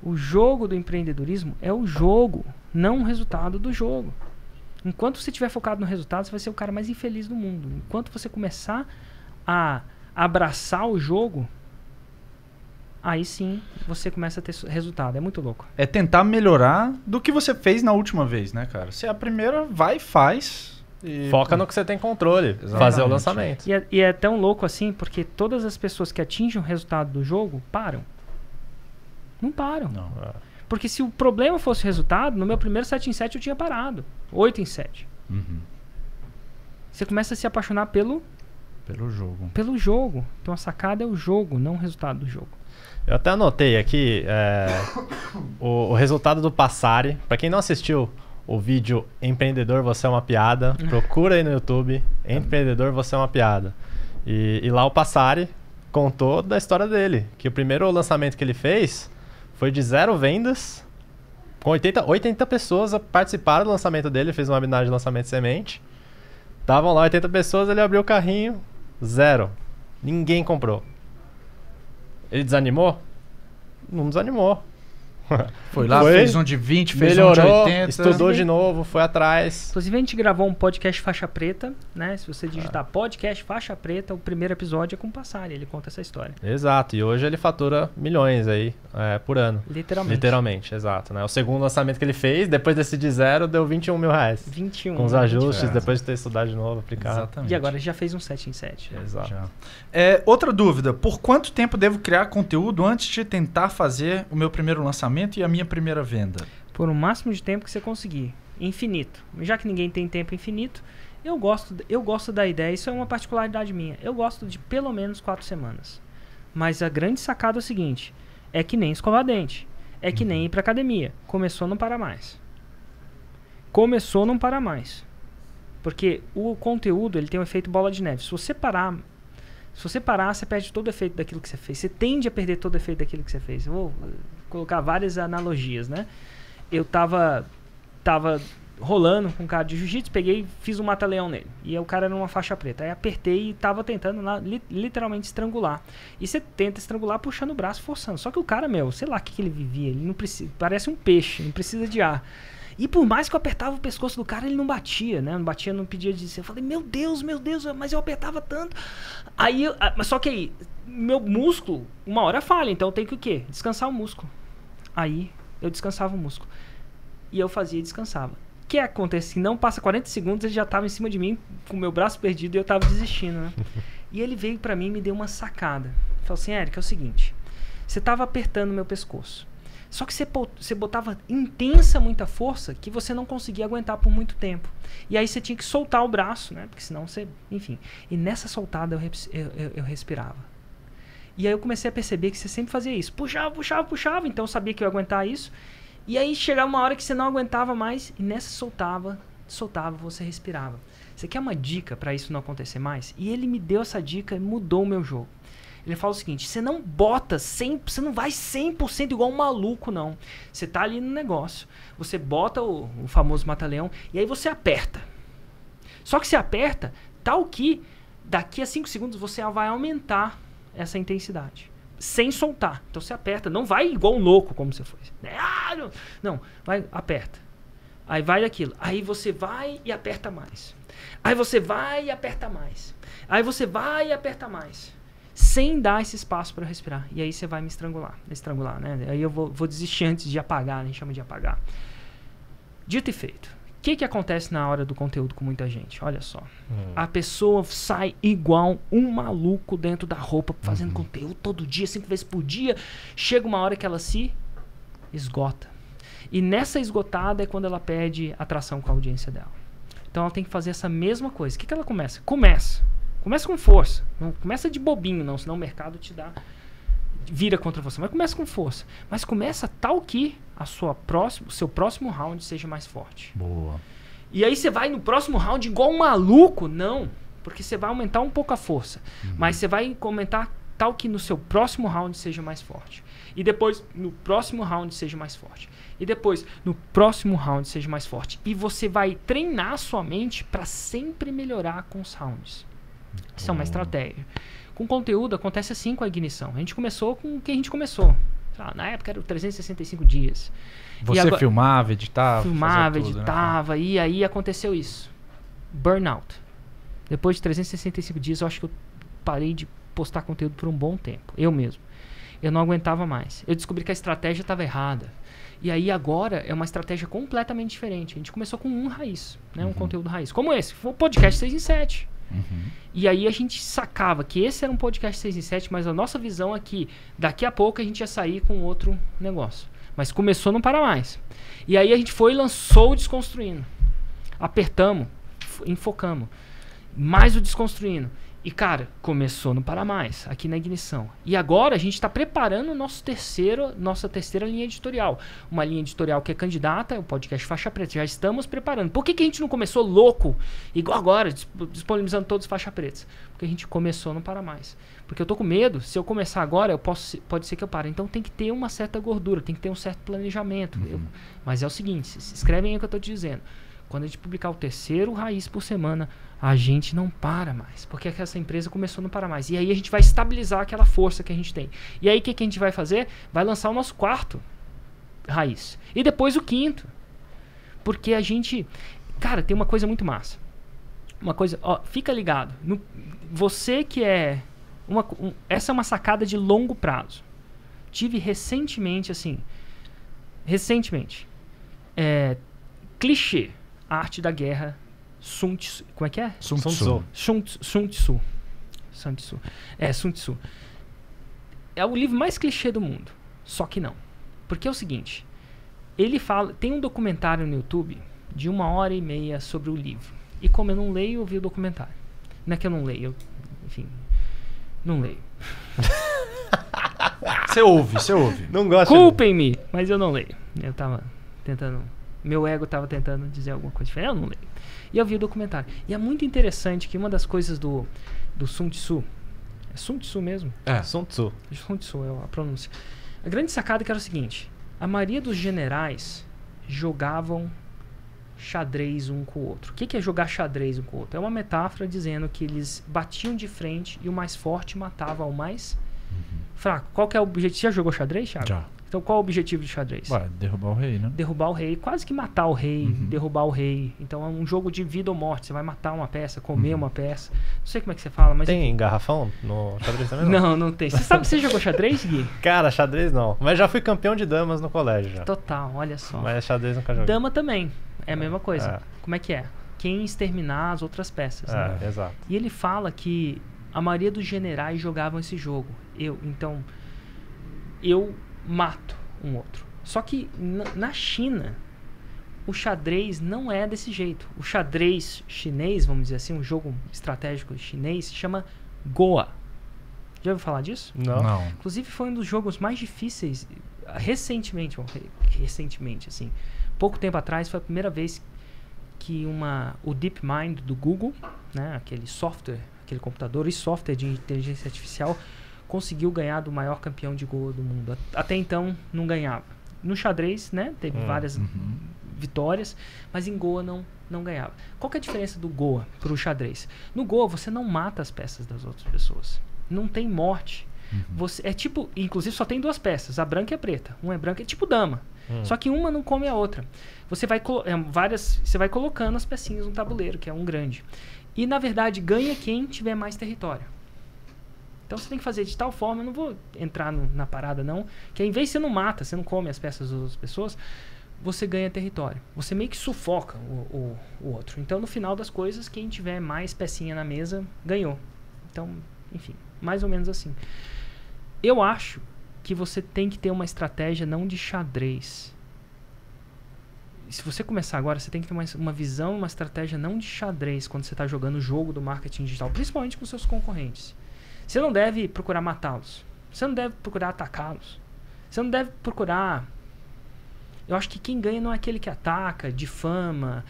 O jogo do empreendedorismo é o jogo, não o resultado do jogo. Enquanto você estiver focado no resultado, você vai ser o cara mais infeliz do mundo. Enquanto você começar a abraçar o jogo, aí sim você começa a ter resultado. É muito louco. É tentar melhorar do que você fez na última vez, né, cara? Se é a primeira, vai e faz. Foca no que você tem controle. Exatamente. Fazer o lançamento. E é tão louco assim, porque todas as pessoas que atingem o resultado do jogo, param. Não param. Não. Porque se o problema fosse o resultado, no meu primeiro 7 em 7 eu tinha parado. 8 em 7. Uhum. Você começa a se apaixonar pelo jogo. Pelo jogo. Então a sacada é o jogo, não o resultado do jogo. Eu até anotei aqui o resultado do Passari. Para quem não assistiu o vídeo Empreendedor Você é uma Piada, procura aí no YouTube, Empreendedor Você é uma Piada. E lá o Passari contou da história dele, que o primeiro lançamento que ele fez foi de 0 vendas, com 80 pessoas participaram do lançamento dele, fez um webinar de lançamento de semente. Estavam lá 80 pessoas, ele abriu o carrinho, 0. Ninguém comprou. Ele desanimou? Não desanimou. Foi lá, fez um de 20, fez melhorou, um de 80. estudou de novo, foi atrás. Inclusive a gente gravou um podcast Faixa Preta, né? Se você digitar podcast Faixa Preta, o primeiro episódio é com o Passari, ele conta essa história. Exato, e hoje ele fatura milhões aí por ano. Literalmente, exato. Né? O segundo lançamento que ele fez, depois desse de 0, deu 21 mil reais. 21. Com os ajustes, depois de ter estudado de novo, aplicado. Exatamente. E agora ele já fez um 7 em 7. Exato. Já. Outra dúvida, por quanto tempo devo criar conteúdo antes de tentar fazer o meu primeiro lançamento e a minha primeira venda? Por um máximo de tempo que você conseguir. Infinito. Já que ninguém tem tempo infinito, eu gosto da ideia, isso é uma particularidade minha. Eu gosto de pelo menos 4 semanas. Mas a grande sacada é o seguinte, é que nem escovar dente. É que nem ir pra academia. Começou, não para mais. Começou, não para mais. Porque o conteúdo, ele tem um efeito bola de neve. Se você parar, você perde todo o efeito daquilo que você fez. Você tende a perder todo o efeito daquilo que você fez. Eu vou colocar várias analogias, né? Eu tava rolando com um cara de jiu-jitsu, peguei e fiz um mata-leão nele. E o cara era uma faixa preta. Aí apertei e tava tentando lá, literalmente estrangular. E você tenta estrangular puxando o braço, forçando. Só que o cara, sei lá o que ele vivia. Ele não precisa, parece um peixe, não precisa de ar. E por mais que eu apertava o pescoço do cara, ele não batia, né? Não batia, não pedia de ser. Eu falei, meu Deus, mas eu apertava tanto. Só que aí, meu músculo, uma hora falha, então eu tenho que o quê? Descansar o músculo. Aí, eu descansava o músculo. E eu fazia e descansava. O que acontece? Não passa 40 segundos, ele já estava em cima de mim, com o meu braço perdido, e eu estava desistindo, né? E ele veio pra mim e me deu uma sacada. Falou assim, Eric, é o seguinte, você estava apertando meu pescoço. Só que você botava muita força que você não conseguia aguentar por muito tempo. E aí você tinha que soltar o braço, né? Porque senão você... Enfim. E nessa soltada eu respirava. E aí eu comecei a perceber que você sempre fazia isso. Puxava. Então eu sabia que eu ia aguentar isso. E aí chegava uma hora que você não aguentava mais. E nessa soltava, soltava, você respirava. Você quer uma dica para isso não acontecer mais? E ele me deu essa dica e mudou o meu jogo. Ele fala o seguinte, você não bota 100%, você não vai 100% igual um maluco, não. Você tá ali no negócio, você bota o famoso mata-leão e aí você aperta. Só que você aperta tal que daqui a 5 segundos você vai aumentar essa intensidade. Sem soltar. Então você aperta, não vai igual um louco como você foi. Não, vai, aperta. Aí vai aquilo. Aí você vai e aperta mais. Aí você vai e aperta mais. Aí você vai e aperta mais. Sem dar esse espaço para respirar. E aí você vai me estrangular, né? Aí eu vou desistir antes de apagar, a gente chama de apagar. Dito e feito. O que acontece na hora do conteúdo com muita gente? Olha só. A pessoa sai igual um maluco dentro da roupa, fazendo conteúdo todo dia, 5 vezes por dia. Chega uma hora que ela se esgota. E nessa esgotada é quando ela perde atração com a audiência dela. Então ela tem que fazer essa mesma coisa. O que ela começa? Começa com força. Não começa de bobinho, não. Senão o mercado te dá... vira contra você. Mas começa com força. Mas começa tal que o seu próximo round seja mais forte. Boa. E aí você vai no próximo round igual um maluco? Não. Porque você vai aumentar um pouco a força. Mas você vai aumentar tal que no seu próximo round seja mais forte. E depois no próximo round seja mais forte. E depois no próximo round seja mais forte. E você vai treinar sua mente para sempre melhorar com os rounds. Isso é uma estratégia. Com conteúdo acontece assim com a ignição. A gente começou com o que a gente começou. Na época era 365 dias. Você agora, filmava, editava? Filmava, tudo, editava, né? E aí aconteceu isso. Burnout. Depois de 365 dias, eu acho que eu parei de postar conteúdo por um bom tempo. Eu mesmo. Eu não aguentava mais. Eu descobri que a estratégia estava errada. E aí agora é uma estratégia completamente diferente. A gente começou com um raiz, né? Um conteúdo raiz. Como esse. Foi o podcast 6 em 7. E aí a gente sacava que esse era um podcast 6 em 7, mas a nossa visão é que daqui a pouco a gente ia sair com outro negócio. Mas começou, não para mais. E aí a gente foi e lançou o Desconstruindo. Apertamos, enfocamos. Mais o Desconstruindo. E cara, começou, não para mais, aqui na ignição. E agora a gente está preparando nossa terceira linha editorial. Uma linha editorial que é candidata, o podcast Faixa Preta. Já estamos preparando. Por que a gente não começou louco, igual agora, disponibilizando todos os Faixa Pretas? Porque a gente começou, não para mais. Porque eu tô com medo, se eu começar agora, pode ser que eu pare. Então tem que ter uma certa gordura, tem que ter um certo planejamento. Mas é o seguinte, se inscrevem aí o que eu tô te dizendo. Quando a gente publicar o terceiro raiz por semana, a gente não para mais. Porque essa empresa começou a não parar mais. E aí a gente vai estabilizar aquela força que a gente tem. E aí o que a gente vai fazer? Vai lançar o nosso 4º raiz. E depois o 5º. Porque a gente... Cara, tem uma coisa muito massa. Uma coisa... Ó, fica ligado. Você que é... essa é uma sacada de longo prazo. Tive recentemente, assim... clichê. A Arte da Guerra, Sun Tzu. Como é que é? Sun Tzu. Sun Tzu. Sun Tzu. É o livro mais clichê do mundo. Só que não. Porque é o seguinte. Ele fala... Tem um documentário no YouTube de 1h30 sobre o livro. E como eu não leio, eu vi o documentário. Não é que eu não leio. Enfim. Não leio. Você ouve. Não gosta. Culpem-me, mas eu não leio. Eu tava tentando... Meu ego estava tentando dizer alguma coisa diferente. Eu não leio. E eu vi o documentário. E é muito interessante que uma das coisas do Sun Tzu... É Sun Tzu mesmo? É. Sun Tzu. Sun Tzu é a pronúncia. A grande sacada que era o seguinte. A maioria dos generais jogavam xadrez um com o outro. O que é jogar xadrez um com o outro? É uma metáfora dizendo que eles batiam de frente e o mais forte matava o mais fraco. Qual que é o objetivo? Você já jogou xadrez, Thiago? Já. Então qual é o objetivo de xadrez? Ué, derrubar o rei, né? Derrubar o rei, quase que matar o rei, derrubar o rei. Então é um jogo de vida ou morte. Você vai matar uma peça, comer uma peça. Não sei como é que você fala, mas... Tem garrafão no xadrez também? Não tem. Você jogou xadrez, Gui? Cara, xadrez não. Mas já fui campeão de damas no colégio já. Total, olha só. Mas xadrez nunca joguei. Dama também. É a mesma coisa. Como é que é? Quem exterminar as outras peças. Né? Exato. E ele fala que a maioria dos generais jogavam esse jogo. Então, eu mato um outro. Só que na China, o xadrez não é desse jeito. O xadrez chinês, vamos dizer assim, um jogo estratégico chinês, se chama Goa. Já ouviu falar disso? Não. Inclusive foi um dos jogos mais difíceis recentemente, assim, pouco tempo atrás foi a primeira vez que o DeepMind do Google, né, aquele software, aquele computador e software de inteligência artificial, conseguiu ganhar do maior campeão de Goa do mundo. Até então não ganhava. No xadrez, né, teve várias vitórias, mas em Goa não ganhava. Qual que é a diferença do Goa para o xadrez? No Goa você não mata as peças das outras pessoas. Não tem morte. Você, é tipo, inclusive só tem 2 peças, a branca e a preta. Uma é branca, é tipo dama. Só que uma não come a outra. Você vai, você vai colocando as pecinhas no tabuleiro, que é um grande. E na verdade ganha quem tiver mais território. Então você tem que fazer de tal forma, eu não vou entrar na parada não, que em vez de você não mata, você não come as peças das outras pessoas, você ganha território. Você meio que sufoca o outro. Então no final das coisas, quem tiver mais pecinha na mesa, ganhou. Então, enfim, mais ou menos assim. Eu acho que você tem que ter uma estratégia não de xadrez. Se você começar agora, você tem que ter uma visão, uma estratégia não de xadrez quando você está jogando o jogo do marketing digital, principalmente com seus concorrentes. Você não deve procurar matá-los. Você não deve procurar atacá-los. Você não deve procurar... Eu acho que quem ganha não é aquele que ataca, difama,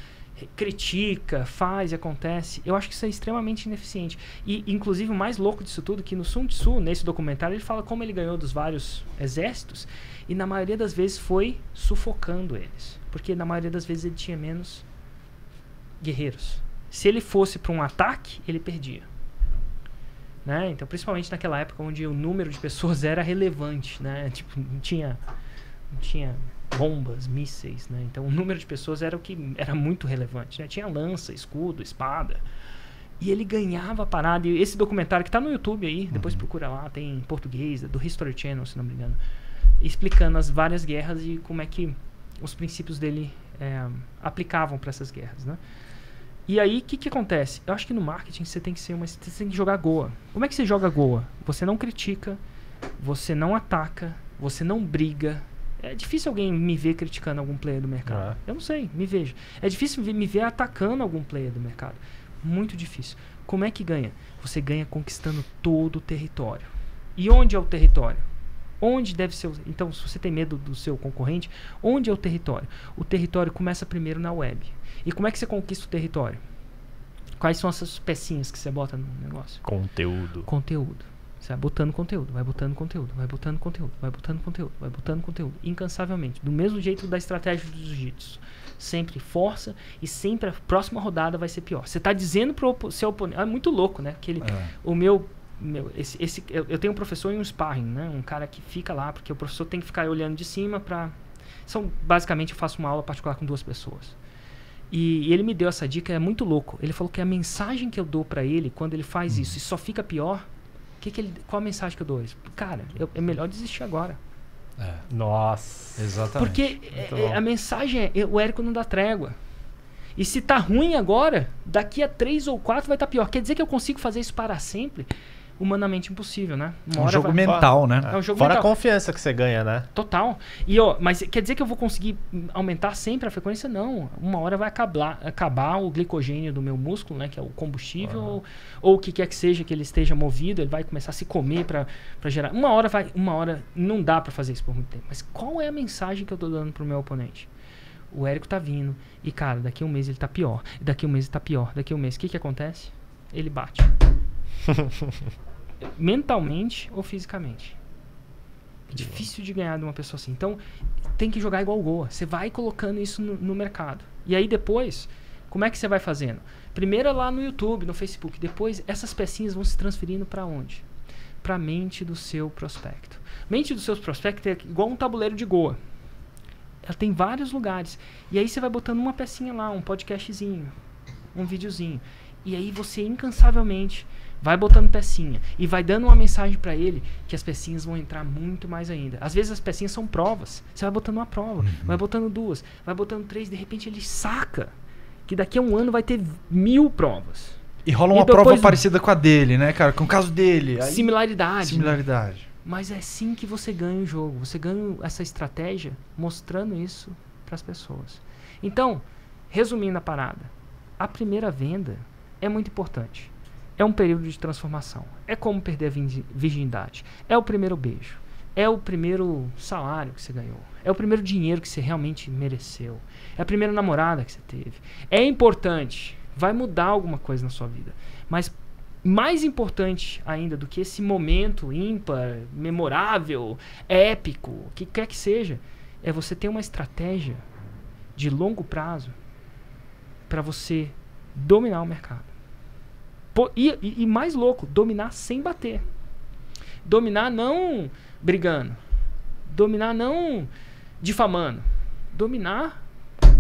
critica, faz e acontece. Eu acho que isso é extremamente ineficiente. E, inclusive, o mais louco disso tudo, que no Sun Tzu, nesse documentário, ele fala como ele ganhou dos vários exércitos, e na maioria das vezes foi sufocando eles. Porque na maioria das vezes ele tinha menos guerreiros. Se ele fosse para um ataque, ele perdia. Né? Então, principalmente naquela época onde o número de pessoas era relevante, né? Tipo, não tinha bombas, mísseis, né? Então o número de pessoas era o que era muito relevante, né? Tinha lança, escudo, espada. E ele ganhava a parada. E esse documentário que está no YouTube aí, depois procura lá, tem em português, do History Channel, se não me engano, explicando as várias guerras e como é que os princípios dele aplicavam para essas guerras, né? E aí, o que acontece? Eu acho que no marketing você tem que jogar Goa. Como é que você joga Goa? Você não critica, você não ataca, você não briga. É difícil alguém me ver criticando algum player do mercado. Eu não sei, me vejo. É difícil me ver atacando algum player do mercado. Muito difícil. Como é que ganha? Você ganha conquistando todo o território. E onde é o território? Onde deve ser? Então, se você tem medo do seu concorrente, onde é o território? O território começa primeiro na web. E como é que você conquista o território? Quais são essas pecinhas que você bota no negócio? Conteúdo. Conteúdo. Você vai botando conteúdo, vai botando conteúdo, vai botando conteúdo, vai botando conteúdo, vai botando conteúdo, incansavelmente. Do mesmo jeito da estratégia do jiu-jitsu. Sempre força e sempre a próxima rodada vai ser pior. Você está dizendo pro seu oponente... É muito louco, né? Eu tenho um professor em um sparring, né? Um cara que fica lá, porque o professor tem que ficar olhando de cima para... Basicamente, eu faço uma aula particular com 2 pessoas. E ele me deu essa dica, é muito louco. Ele falou que a mensagem que eu dou para ele, quando ele faz isso e só fica pior, qual a mensagem que eu dou? Cara, é melhor desistir agora. Nossa. Exatamente. Porque a mensagem é, o Érico não dá trégua. E se tá ruim agora, daqui a 3 ou 4 vai estar pior. Quer dizer que eu consigo fazer isso para sempre? Humanamente impossível, né? É um jogo mental, né? É um jogo Fora mental. a confiança que você ganha, né? Total. Mas quer dizer que eu vou conseguir aumentar sempre a frequência? Não. Uma hora vai acabar o glicogênio do meu músculo, né? Que é o combustível, ou o que quer que seja que ele esteja movido, ele vai começar a se comer para gerar. Uma hora não dá para fazer isso por muito tempo. Mas qual é a mensagem que eu tô dando pro meu oponente? O Érico tá vindo e, cara, daqui a um mês ele tá pior. Daqui a um mês ele tá pior. Daqui a um mês, o que acontece? Ele bate. Mentalmente ou fisicamente. É difícil de ganhar de uma pessoa assim. Então, tem que jogar igual o Goa. Você vai colocando isso no mercado. E aí depois, como é que você vai fazendo? Primeiro é lá no YouTube, no Facebook. Depois, essas pecinhas vão se transferindo para onde? Para a mente do seu prospecto. Mente do seu prospecto é igual um tabuleiro de Goa. Ela tem vários lugares. E aí você vai botando uma pecinha lá, um podcastzinho, um videozinho. E aí você incansavelmente vai botando pecinha e vai dando uma mensagem para ele que as pecinhas vão entrar muito mais ainda. Às vezes as pecinhas são provas. Você vai botando uma prova, vai botando 2, vai botando 3, de repente ele saca que daqui a um ano vai ter 1000 provas. E rola uma prova parecida com a dele, né, cara? Com o caso dele. Aí... Similaridade. Similaridade. Né? Mas é assim que você ganha o jogo. Você ganha essa estratégia mostrando isso para as pessoas. Então, resumindo a parada, a primeira venda é muito importante. É um período de transformação. É como perder a virgindade. É o primeiro beijo. é o primeiro salário que você ganhou. É o primeiro dinheiro que você realmente mereceu. É a primeira namorada que você teve. É importante. Vai mudar alguma coisa na sua vida. Mas mais importante ainda do que esse momento ímpar, memorável, épico, o que quer que seja, é você ter uma estratégia de longo prazo para você dominar o mercado. E mais louco, dominar sem bater. Dominar não brigando. Dominar não difamando. Dominar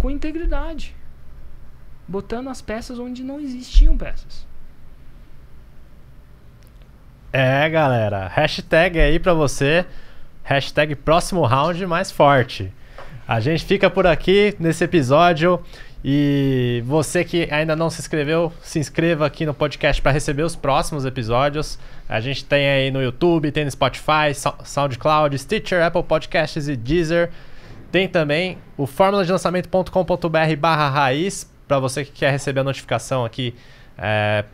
com integridade. Botando as peças onde não existiam peças. Galera, hashtag aí pra você. Hashtag próximo round mais forte. A gente fica por aqui nesse episódio. E você que ainda não se inscreveu, se inscreva aqui no podcast para receber os próximos episódios. A gente tem aí no YouTube, tem no Spotify, SoundCloud, Stitcher, Apple Podcasts e Deezer. Tem também o formuladelançamento.com.br/raiz para você que quer receber a notificação aqui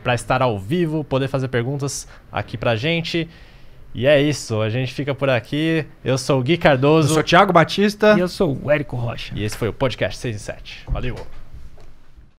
para estar ao vivo, poder fazer perguntas aqui pra gente. E é isso, a gente fica por aqui. Eu sou o Gui Cardoso. Eu sou o Thiago Batista. E eu sou o Érico Rocha. E esse foi o podcast 6 e 7. Valeu!